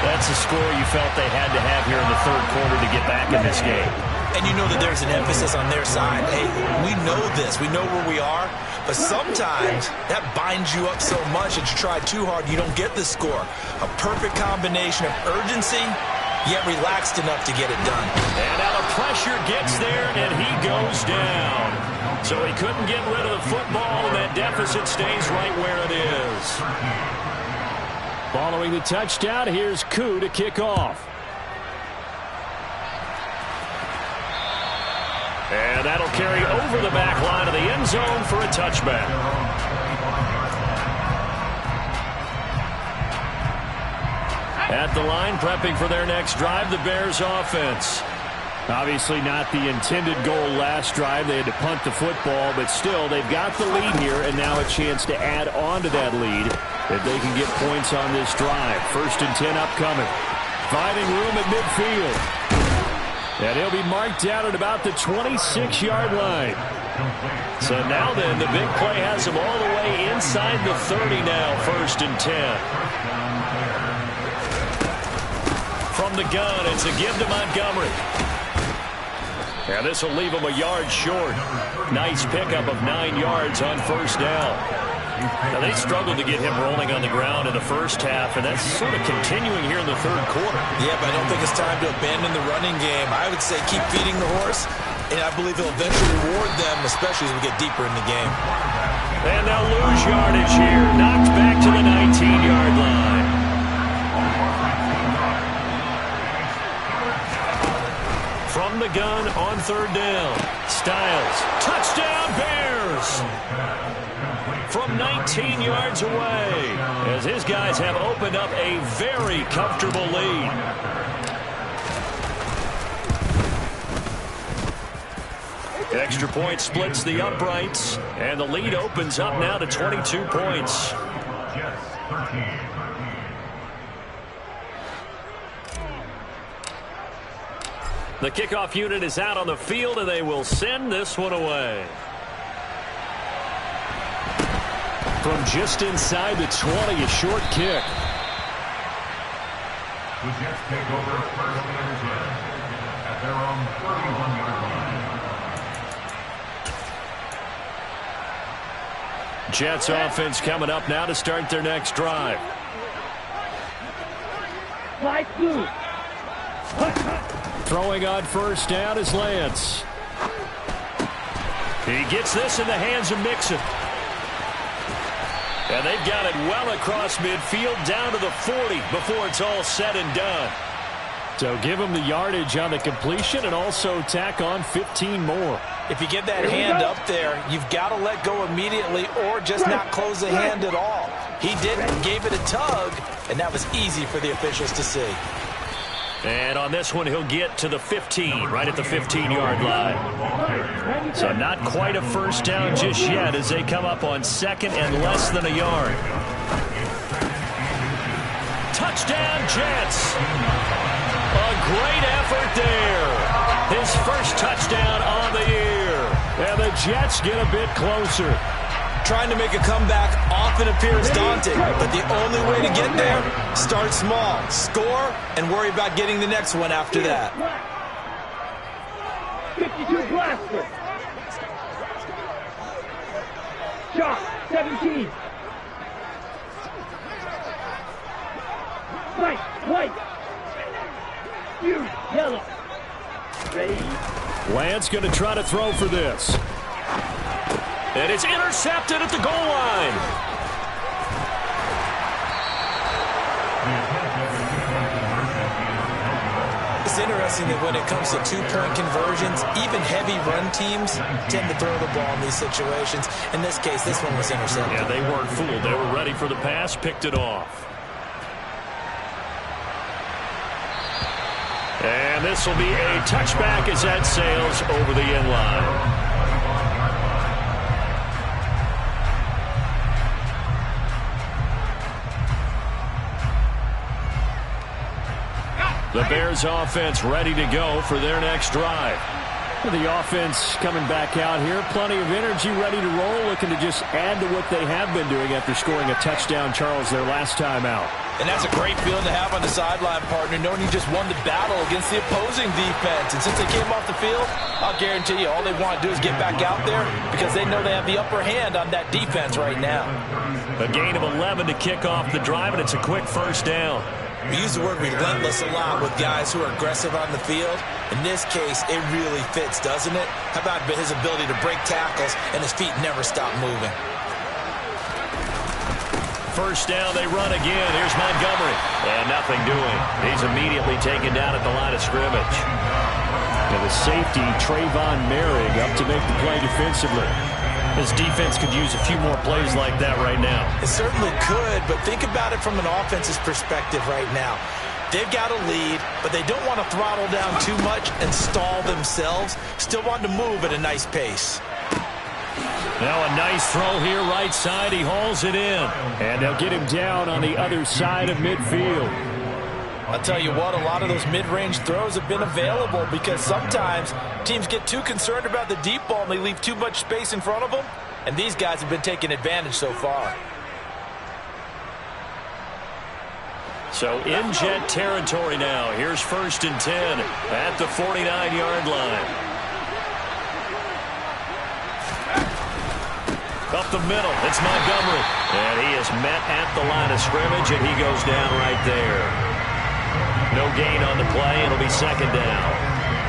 That's a score you felt they had to have here in the 3rd quarter to get back in this game. And you know that there's an emphasis on their side. Hey, we know this. We know where we are. But sometimes that binds you up so much that you try too hard, you don't get the score. A perfect combination of urgency, yet relaxed enough to get it done. And now the pressure gets there, and he goes down. So he couldn't get rid of the football, and that deficit stays right where it is. Following the touchdown, here's Koo to kick off. And that'll carry over the back line of the end zone for a touchback. At the line, prepping for their next drive, the Bears offense. Obviously not the intended goal last drive. They had to punt the football, but still, they've got the lead here, and now a chance to add on to that lead if they can get points on this drive. 1st and 10 upcoming. Finding room at midfield. And he'll be marked down at about the 26-yard line. So now then, the big play has him all the way inside the 30 now, 1st and 10. From the gun, it's a give to Montgomery. And this will leave him a yard short. Nice pickup of 9 yards on 1st down. Now, they struggled to get him rolling on the ground in the 1st half, and that's sort of continuing here in the 3rd quarter. Yeah, but I don't think it's time to abandon the running game. I would say keep feeding the horse, and I believe he'll eventually reward them, especially as we get deeper in the game. And they'll lose yardage here. Knocked back to the 19-yard line. From the gun on 3rd down. Styles. Touchdown, Bears! From 19 yards away, as his guys have opened up a very comfortable lead. Extra point splits the uprights, and the lead opens up now to 22 points. The kickoff unit is out on the field, and they will send this one away. From just inside the 20, a short kick. The Jets take over 1st and 10 at their own 31-yard line. Jets offense coming up now to start their next drive. Throwing on 1st down is Lance. He gets this in the hands of Mixon. And they've got it well across midfield down to the 40 before it's all said and done. So give him the yardage on the completion and also tack on 15 more. If you get that hand up there, you've got to let go immediately or just not close the hand at all. He didn't, gave it a tug, and that was easy for the officials to see. And on this one, he'll get to the 15, right at the 15-yard line. So not quite a 1st down just yet as they come up on 2nd and less than a yard. Touchdown, Jets. A great effort there. His 1st touchdown on the year. And the Jets get a bit closer. Trying to make a comeback often appears daunting, but the only way to get there, start small, score, and worry about getting the next one after that. 52 Blaster. Shot, 17. Right, white. You, yellow. Ready? Lance going to try to throw for this. And it's intercepted at the goal line. It's interesting that when it comes to two-point conversions, even heavy run teams tend to throw the ball in these situations. In this case, this one was intercepted. Yeah, they weren't fooled. They were ready for the pass, picked it off. And this will be a touchback as that sails over the end line. The Bears offense ready to go for their next drive. The offense coming back out here. Plenty of energy, ready to roll, looking to just add to what they have been doing after scoring a touchdown, Charles, their last time out. And that's a great feeling to have on the sideline, partner, knowing you just won the battle against the opposing defense. And since they came off the field, I'll guarantee you all they want to do is get back out there because they know they have the upper hand on that defense right now. A gain of 11 to kick off the drive, and it's a quick first down. We use the word relentless a lot with guys who are aggressive on the field. In this case, it really fits, doesn't it? How about his ability to break tackles and his feet never stop moving? First down, they run again. Here's Montgomery. And nothing doing. He's immediately taken down at the line of scrimmage. And the safety, Trayvon Merrick, up to make the play defensively. His defense could use a few more plays like that right now. It certainly could, but think about it from an offense's perspective right now. They've got a lead, but they don't want to throttle down too much and stall themselves. Still want to move at a nice pace. Now a nice throw here right side. He hauls it in. And they'll get him down on the other side of midfield. I'll tell you what, a lot of those mid-range throws have been available because sometimes teams get too concerned about the deep ball and they leave too much space in front of them. And these guys have been taking advantage so far. So in Jet territory now. Here's 1st and 10 at the 49-yard line. Up the middle, it's Montgomery. And he is met at the line of scrimmage, and he goes down right there. No gain on the play. It'll be 2nd down.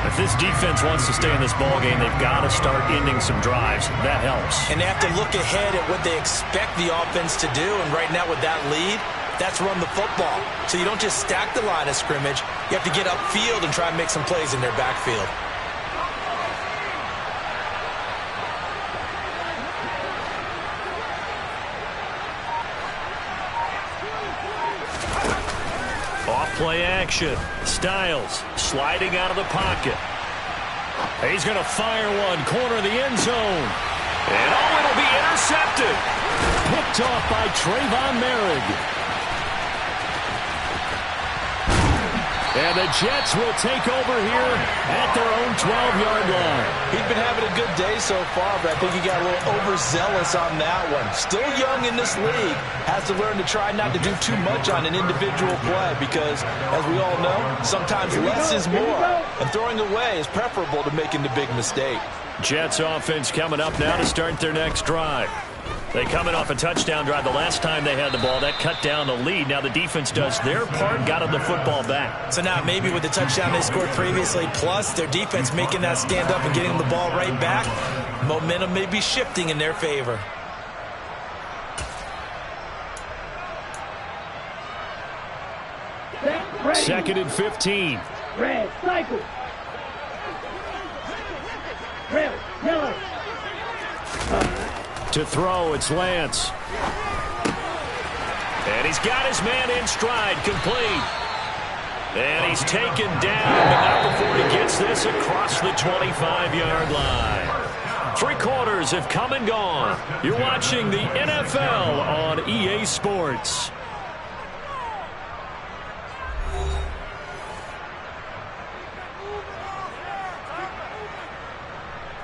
If this defense wants to stay in this ballgame, they've got to start ending some drives. That helps. And they have to look ahead at what they expect the offense to do. And right now with that lead, that's run the football. So you don't just stack the line of scrimmage. You have to get upfield and try and make some plays in their backfield. Play action. Styles sliding out of the pocket. He's going to fire one. Corner of the end zone. And it'll be intercepted. Picked off by Trayvon Merrick. And the Jets will take over here at their own 12-yard line. He's been having a good day so far, but I think he got a little overzealous on that one. Still young in this league. Has to learn to try not to do too much on an individual play because, as we all know, sometimes less is more. And throwing away is preferable to making the big mistake. Jets offense coming up now to start their next drive. They coming off a touchdown drive the last time they had the ball. That cut down the lead. Now the defense does their part, got them the football back. So now maybe with the touchdown they scored previously, plus their defense making that stand up and getting the ball right back, momentum may be shifting in their favor. Second and 15. Red, cycle. Red, yellow. To throw, it's Lance. And he's got his man in stride, complete. And he's taken down, but not before he gets this across the 25-yard line. 3 quarters have come and gone. You're watching the NFL on EA Sports.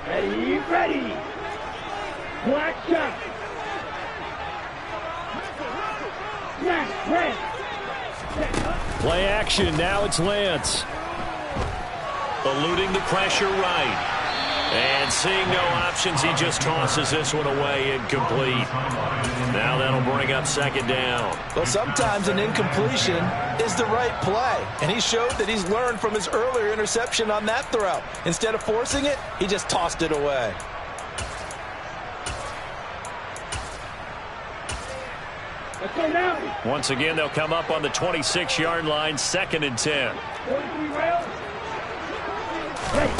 Ready, ready. Black shot. Snap, red. Play action, now it's Lance. Eluding the pressure right. And seeing no options, he just tosses this one away, incomplete. Now that'll bring up second down. Well, sometimes an incompletion is the right play. And he showed that he's learned from his earlier interception on that throw. Instead of forcing it, he just tossed it away. Let's go now. Once again, they'll come up on the 26-yard line, 2nd and 10. 43 rails. Ready.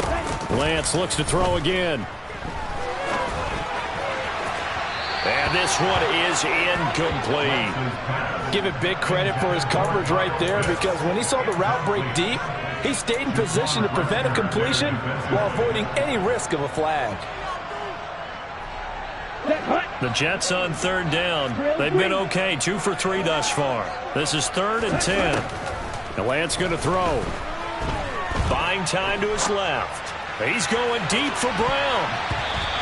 Lance looks to throw again. And this one is incomplete. Give it big credit for his coverage right there, because when he saw the route break deep, he stayed in position to prevent a completion while avoiding any risk of a flag. The Jets on 3rd down. They've been okay, 2 for 3 thus far. This is 3rd and 10. And Lance going to throw. Buying time to his left. He's going deep for Brown.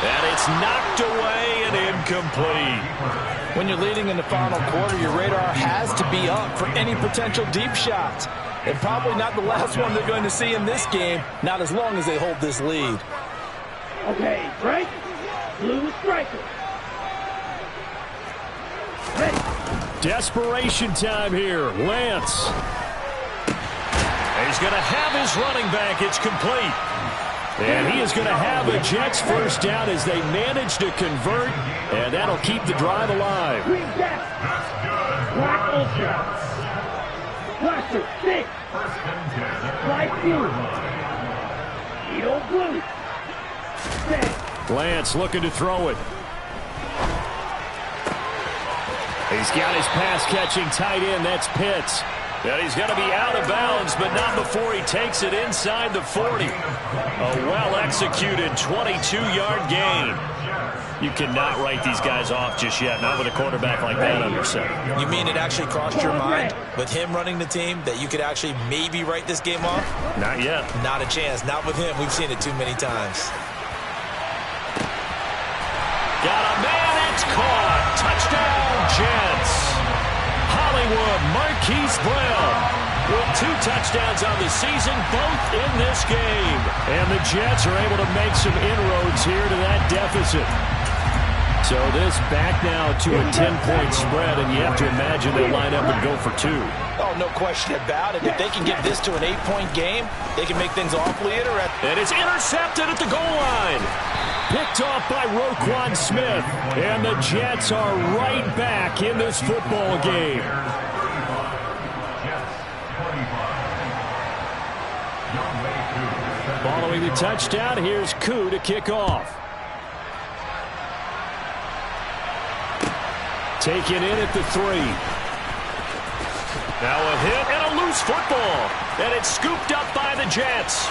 And it's knocked away and incomplete. When you're leading in the final quarter, your radar has to be up for any potential deep shots. And probably not the last one they're going to see in this game, not as long as they hold this lead. Okay, break. Blue striker. Ready. Desperation time here. Lance. He's going to have his running back. It's complete. And he is going to have a Jets first down as they manage to convert, and that'll keep the drive alive. Green gas. Black ultra. Blaster stick. Light blue. Needle blue. Set. Lance looking to throw it. He's got his pass-catching tight end. That's Pitts. And he's going to be out of bounds, but not before he takes it inside the 40. A well-executed 22-yard gain. You cannot write these guys off just yet, not with a quarterback like that under center. You mean it actually crossed your mind with him running the team that you could actually maybe write this game off? Not yet. Not a chance. Not with him. We've seen it too many times. Got a man. It's caught. Touchdown, Jets. Hollywood Marquise Brown with 2 touchdowns on the season, both in this game. And the Jets are able to make some inroads here to that deficit. So this back now to a 10-point spread, and you have to imagine they'll line up and go for 2. Oh, no question about it. If they can get this to an 8-point game, they can make things awfully interesting. And it's intercepted at the goal line. Picked off by Roquan Smith. And the Jets are right back in this football game. Following the touchdown, here's Koo to kick off. Taken in at the 3. Now a hit and a loose football. And it's scooped up by the Jets.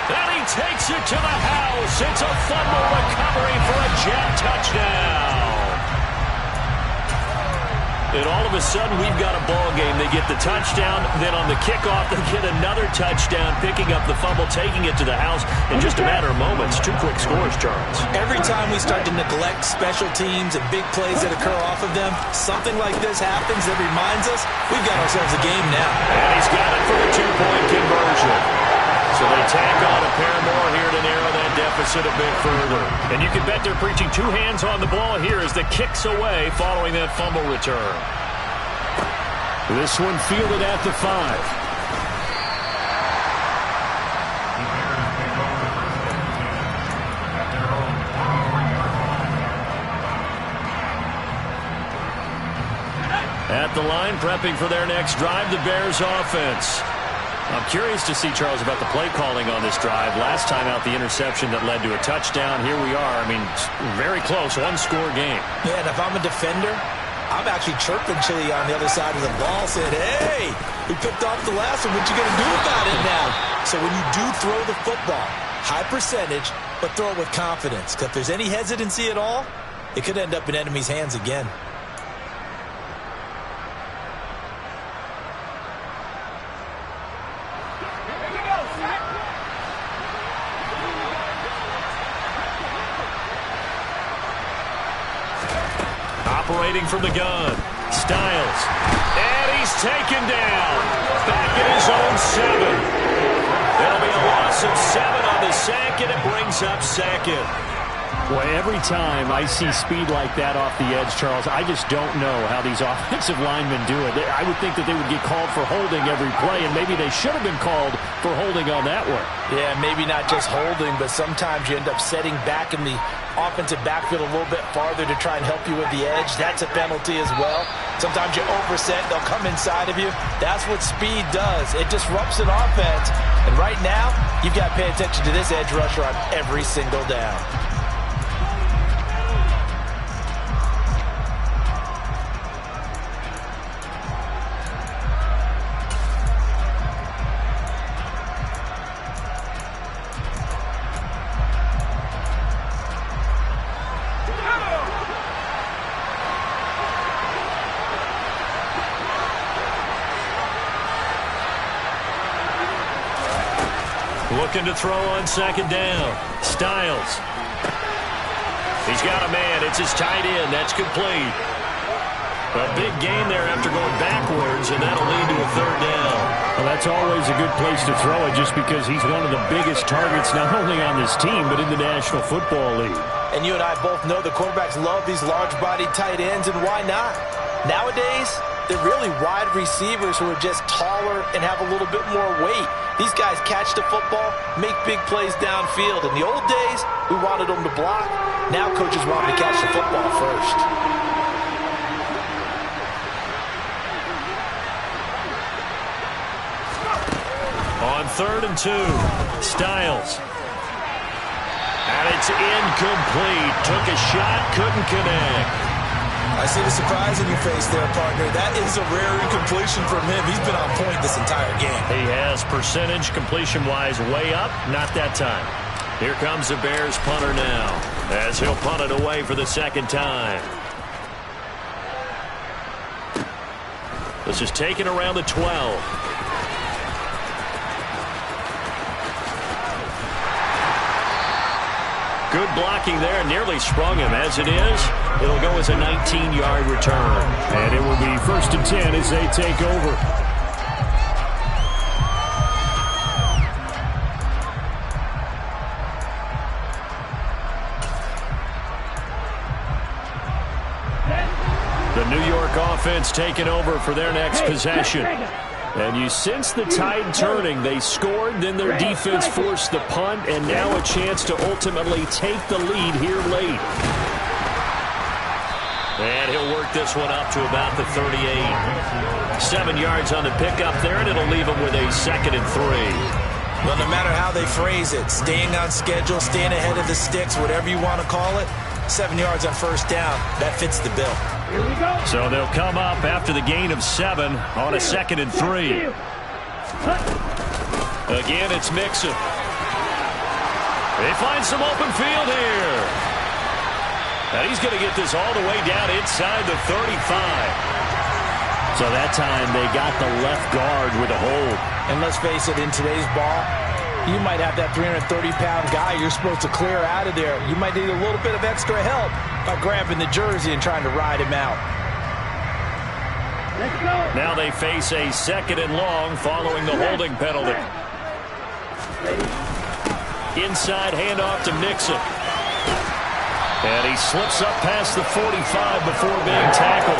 And he takes it to the house. It's a fumble recovery for a Jet touchdown. And all of a sudden, we've got a ball game. They get the touchdown. Then on the kickoff, they get another touchdown, picking up the fumble, taking it to the house in just a matter of moments. 2 quick scores, Charles. Every time we start to neglect special teams and big plays that occur off of them, something like this happens that reminds us we've got ourselves a game now. And he's got it for the 2-point conversion. So they tack on a pair more here to narrow that deficit a bit further. And you can bet they're preaching 2 hands on the ball here as the kick's away following that fumble return. This one fielded at the 5. At the line, prepping for their next drive, the Bears offense. I'm curious to see, Charles, about the play calling on this drive. Last time out, the interception that led to a touchdown. Here we are. I mean, very close, 1-score game. Yeah, and if I'm a defender, I'm actually chirping Chili on the other side of the ball, saying, hey, we picked off the last one. What you going to do about it now? So when you do throw the football, high percentage, but throw it with confidence. Because if there's any hesitancy at all, it could end up in enemy's hands again. Operating from the gun, Styles, and he's taken down, back at his own 7. There'll be a loss of 7 on on the sack, and it brings up second. Well, every time I see speed like that off the edge, Charles, I just don't know how these offensive linemen do it. I would think that they would get called for holding every play, and maybe they should have been called for holding on that one. Yeah, maybe not just holding, but sometimes you end up setting back in the offensive backfield a little bit farther to try and help you with the edge. That's a penalty as well. Sometimes you overset, they'll come inside of you. That's what speed does. It disrupts an offense. And right now, you've got to pay attention to this edge rusher on every single down. Looking to throw on second down. Styles. He's got a man. It's his tight end. That's complete. A big gain there after going backwards, and that'll lead to a third down. Well, that's always a good place to throw it just because he's one of the biggest targets not only on this team but in the National Football League. And you and I both know the quarterbacks love these large-bodied tight ends, and why not? Nowadays, they're really wide receivers who are just taller and have a little bit more weight. These guys catch the football, make big plays downfield. In the old days, we wanted them to block. Now coaches want them to catch the football first. On 3rd and 2, Styles. And it's incomplete. Took a shot, couldn't connect. I see the surprise in your face there, partner. That is a rare incompletion from him. He's been on point this entire game. He has percentage completion-wise way up. Not that time. Here comes the Bears punter now as he'll punt it away for the second time. This is taken around the 12. Good blocking there, nearly sprung him. As it is, it'll go as a 19-yard return. And it will be 1st and 10 as they take over. The New York offense taking over for their next possession. And you sense the tide turning. They scored, then their defense forced the punt, and now a chance to ultimately take the lead here late. And he'll work this one up to about the 38. 7 yards on the pickup there, and it'll leave him with a 2nd and 3. Well, no matter how they phrase it, staying on schedule, staying ahead of the sticks, whatever you want to call it, 7 yards on 1st down, that fits the bill. Here we go. So they'll come up after the gain of 7 on a 2nd and 3. Again, it's Mixon. They find some open field here. And he's going to get this all the way down inside the 35. So that time they got the left guard with a hold. And let's face it, in today's ball, you might have that 330-pound guy you're supposed to clear out of there. You might need a little bit of extra help by grabbing the jersey and trying to ride him out. Let's go. Now they face a 2nd and long following the holding penalty. Inside handoff to Mixon. And he slips up past the 45 before being tackled.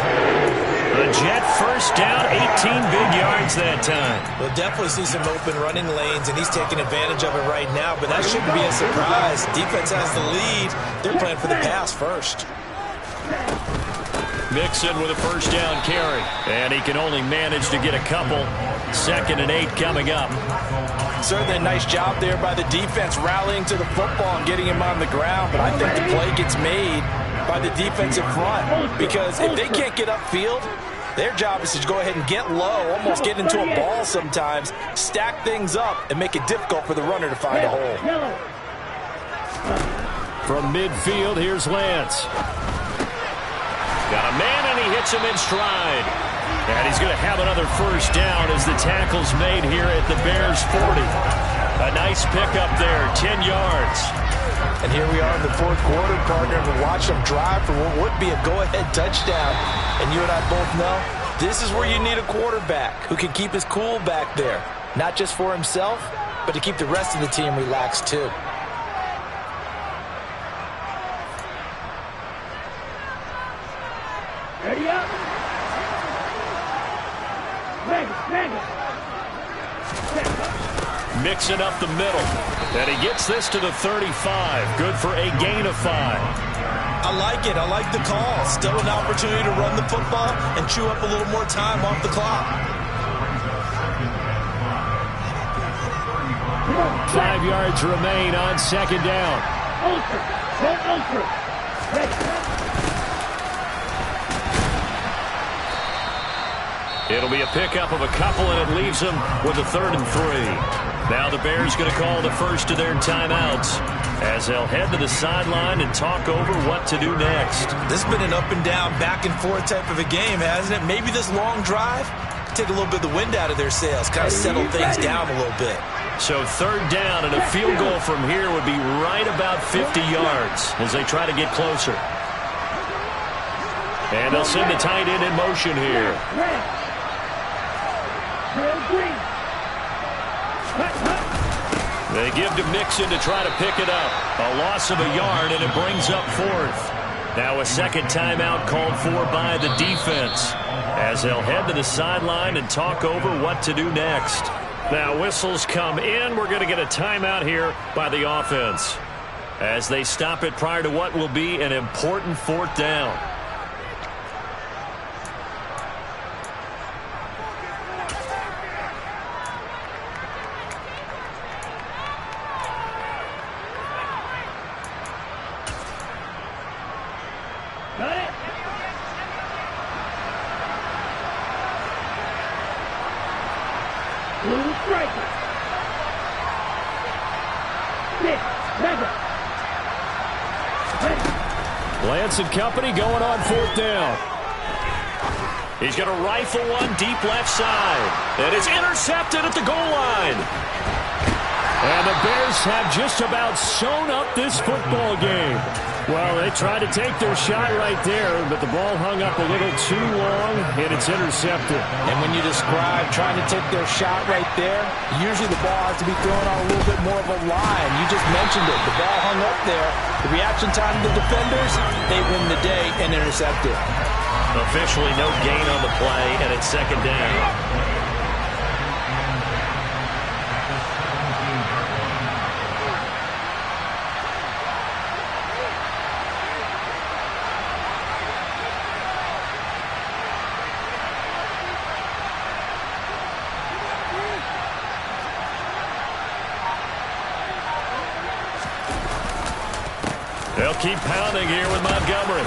The Jet 1st down, 18 big yards that time. We'll definitely see some open running lanes, and he's taking advantage of it right now, but that shouldn't be a surprise. Defense has the lead. They're playing for the pass first. Mixon with a 1st down carry. And he can only manage to get a couple. 2nd and 8 coming up. Certainly a nice job there by the defense rallying to the football and getting him on the ground, but I think the play gets made by the defensive front, because if they can't get upfield, their job is to go ahead and get low, almost get into a ball sometimes, stack things up, and make it difficult for the runner to find a hole. From midfield, here's Lance. Got a man, and he hits him in stride. And he's going to have another 1st down as the tackle's made here at the Bears 40. A nice pickup there, 10 yards. And here we are in the 4th quarter, partner, and watch them drive for what would be a go-ahead touchdown. And you and I both know this is where you need a quarterback who can keep his cool back there, not just for himself, but to keep the rest of the team relaxed too. Ready up. Ready. Mixing up the middle. And he gets this to the 35. Good for a gain of 5. I like it. I like the call. Still an opportunity to run the football and chew up a little more time off the clock. 5 yards remain on second down. Ultra. Ready. It'll be a pickup of a couple, and it leaves them with a 3rd and 3. Now the Bears going to call the first of their timeouts as they'll head to the sideline and talk over what to do next. This has been an up and down, back and forth type of a game, hasn't it? Maybe this long drive, take a little bit of the wind out of their sails, kind of settle things down a little bit. So 3rd down, and a field goal from here would be right about 50 yards as they try to get closer. And they'll send the tight end in motion here. They give to Mixon to try to pick it up. A loss of a yard, and it brings up 4th. Now a second timeout called for by the defense as they'll head to the sideline and talk over what to do next. Now whistles come in. We're going to get a timeout here by the offense as they stop it prior to what will be an important 4th down. Lance and company going on 4th down. He's going to rifle one deep left side. And it's intercepted at the goal line. And the Bears have just about sewn up this football game. Well, they tried to take their shot right there, but the ball hung up a little too long, and it's intercepted. And when you describe trying to take their shot right there, usually the ball has to be thrown on a little bit more of a line. You just mentioned it. The ball hung up there. The reaction time of the defenders, they win the day and intercept it. Officially no gain on the play, and it's 2nd down. They'll keep pounding here with Montgomery.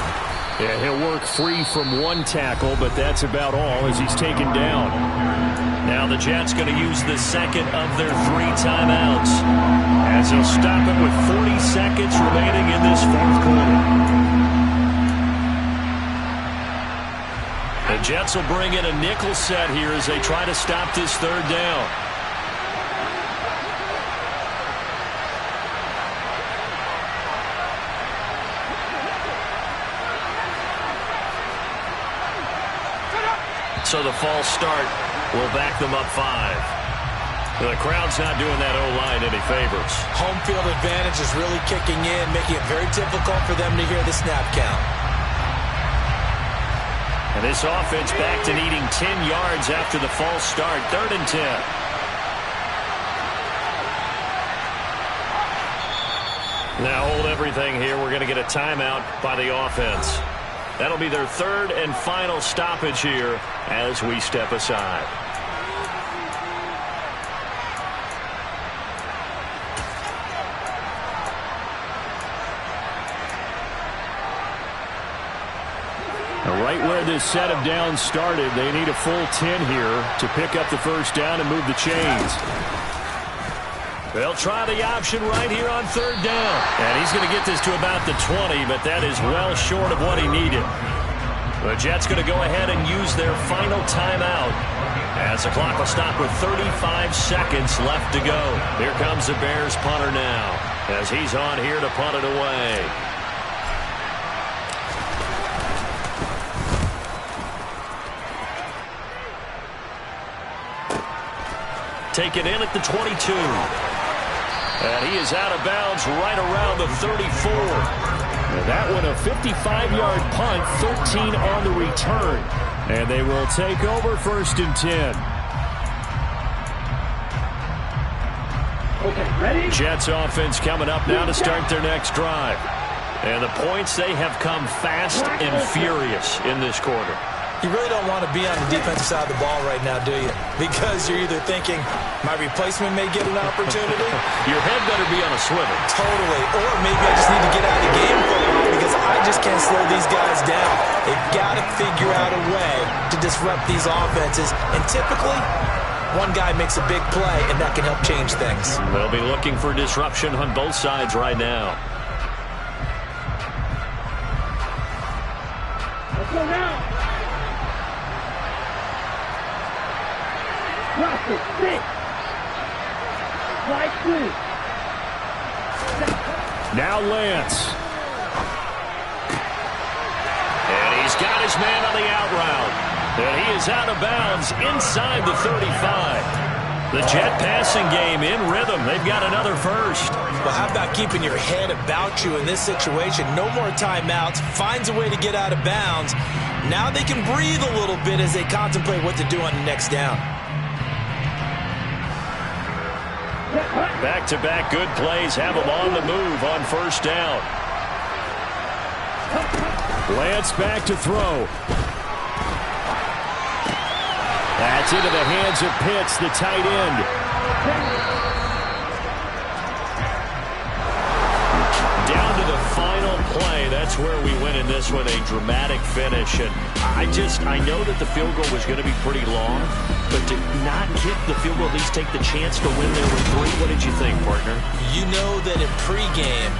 Yeah, he'll work free from one tackle, but that's about all as he's taken down. Now the Jets going to use the second of their 3 timeouts as they'll stop it with 40 seconds remaining in this 4th quarter. The Jets will bring in a nickel set here as they try to stop this 3rd down. So the false start will back them up 5. The crowd's not doing that O-line any favors. Home field advantage is really kicking in, making it very difficult for them to hear the snap count. And this offense back to needing 10 yards after the false start. 3rd and 10. Now hold everything here. We're going to get a timeout by the offense. That'll be their 3rd and final stoppage here as we step aside. Right where this set of downs started, they need a full 10 here to pick up the 1st down and move the chains. They'll try the option right here on 3rd down. And he's going to get this to about the 20, but that is well short of what he needed. The Jets going to go ahead and use their final timeout as the clock will stop with 35 seconds left to go. Here comes the Bears punter now as he's on here to punt it away. taken in at the 22. And he is out of bounds right around the 34. And that one a 55-yard punt, 13 on the return. And they will take over 1st and 10. Okay, ready? Jets offense coming up now to start their next drive. And the points, they have come fast and furious in this quarter. You really don't want to be on the defensive side of the ball right now, do you? Because you're either thinking, my replacement may get an opportunity. Your head better be on a swivel. Totally. Or maybe I just need to get out of the game for a while because I just can't slow these guys down. They've got to figure out a way to disrupt these offenses. And typically, one guy makes a big play, and that can help change things. They'll be looking for disruption on both sides right now. Let's go now. Drop it, 6. Slide 2. Now Lance. And he's got his man on the out route. And he is out of bounds inside the 35. The Jet passing game in rhythm. They've got another first. Well, how about keeping your head about you in this situation? No more timeouts. Finds a way to get out of bounds. Now they can breathe a little bit as they contemplate what to do on the next down. Back-to-back good plays have them on the move on 1st down. Lance back to throw. That's into the hands of Pitts, the tight end. Down to the final play. That's where we win in this one. A dramatic finish. And I know that the field goal was going to be pretty long, but to not kick the field goal, at least take the chance to win there with 3. What did you think, partner? You know that in pregame,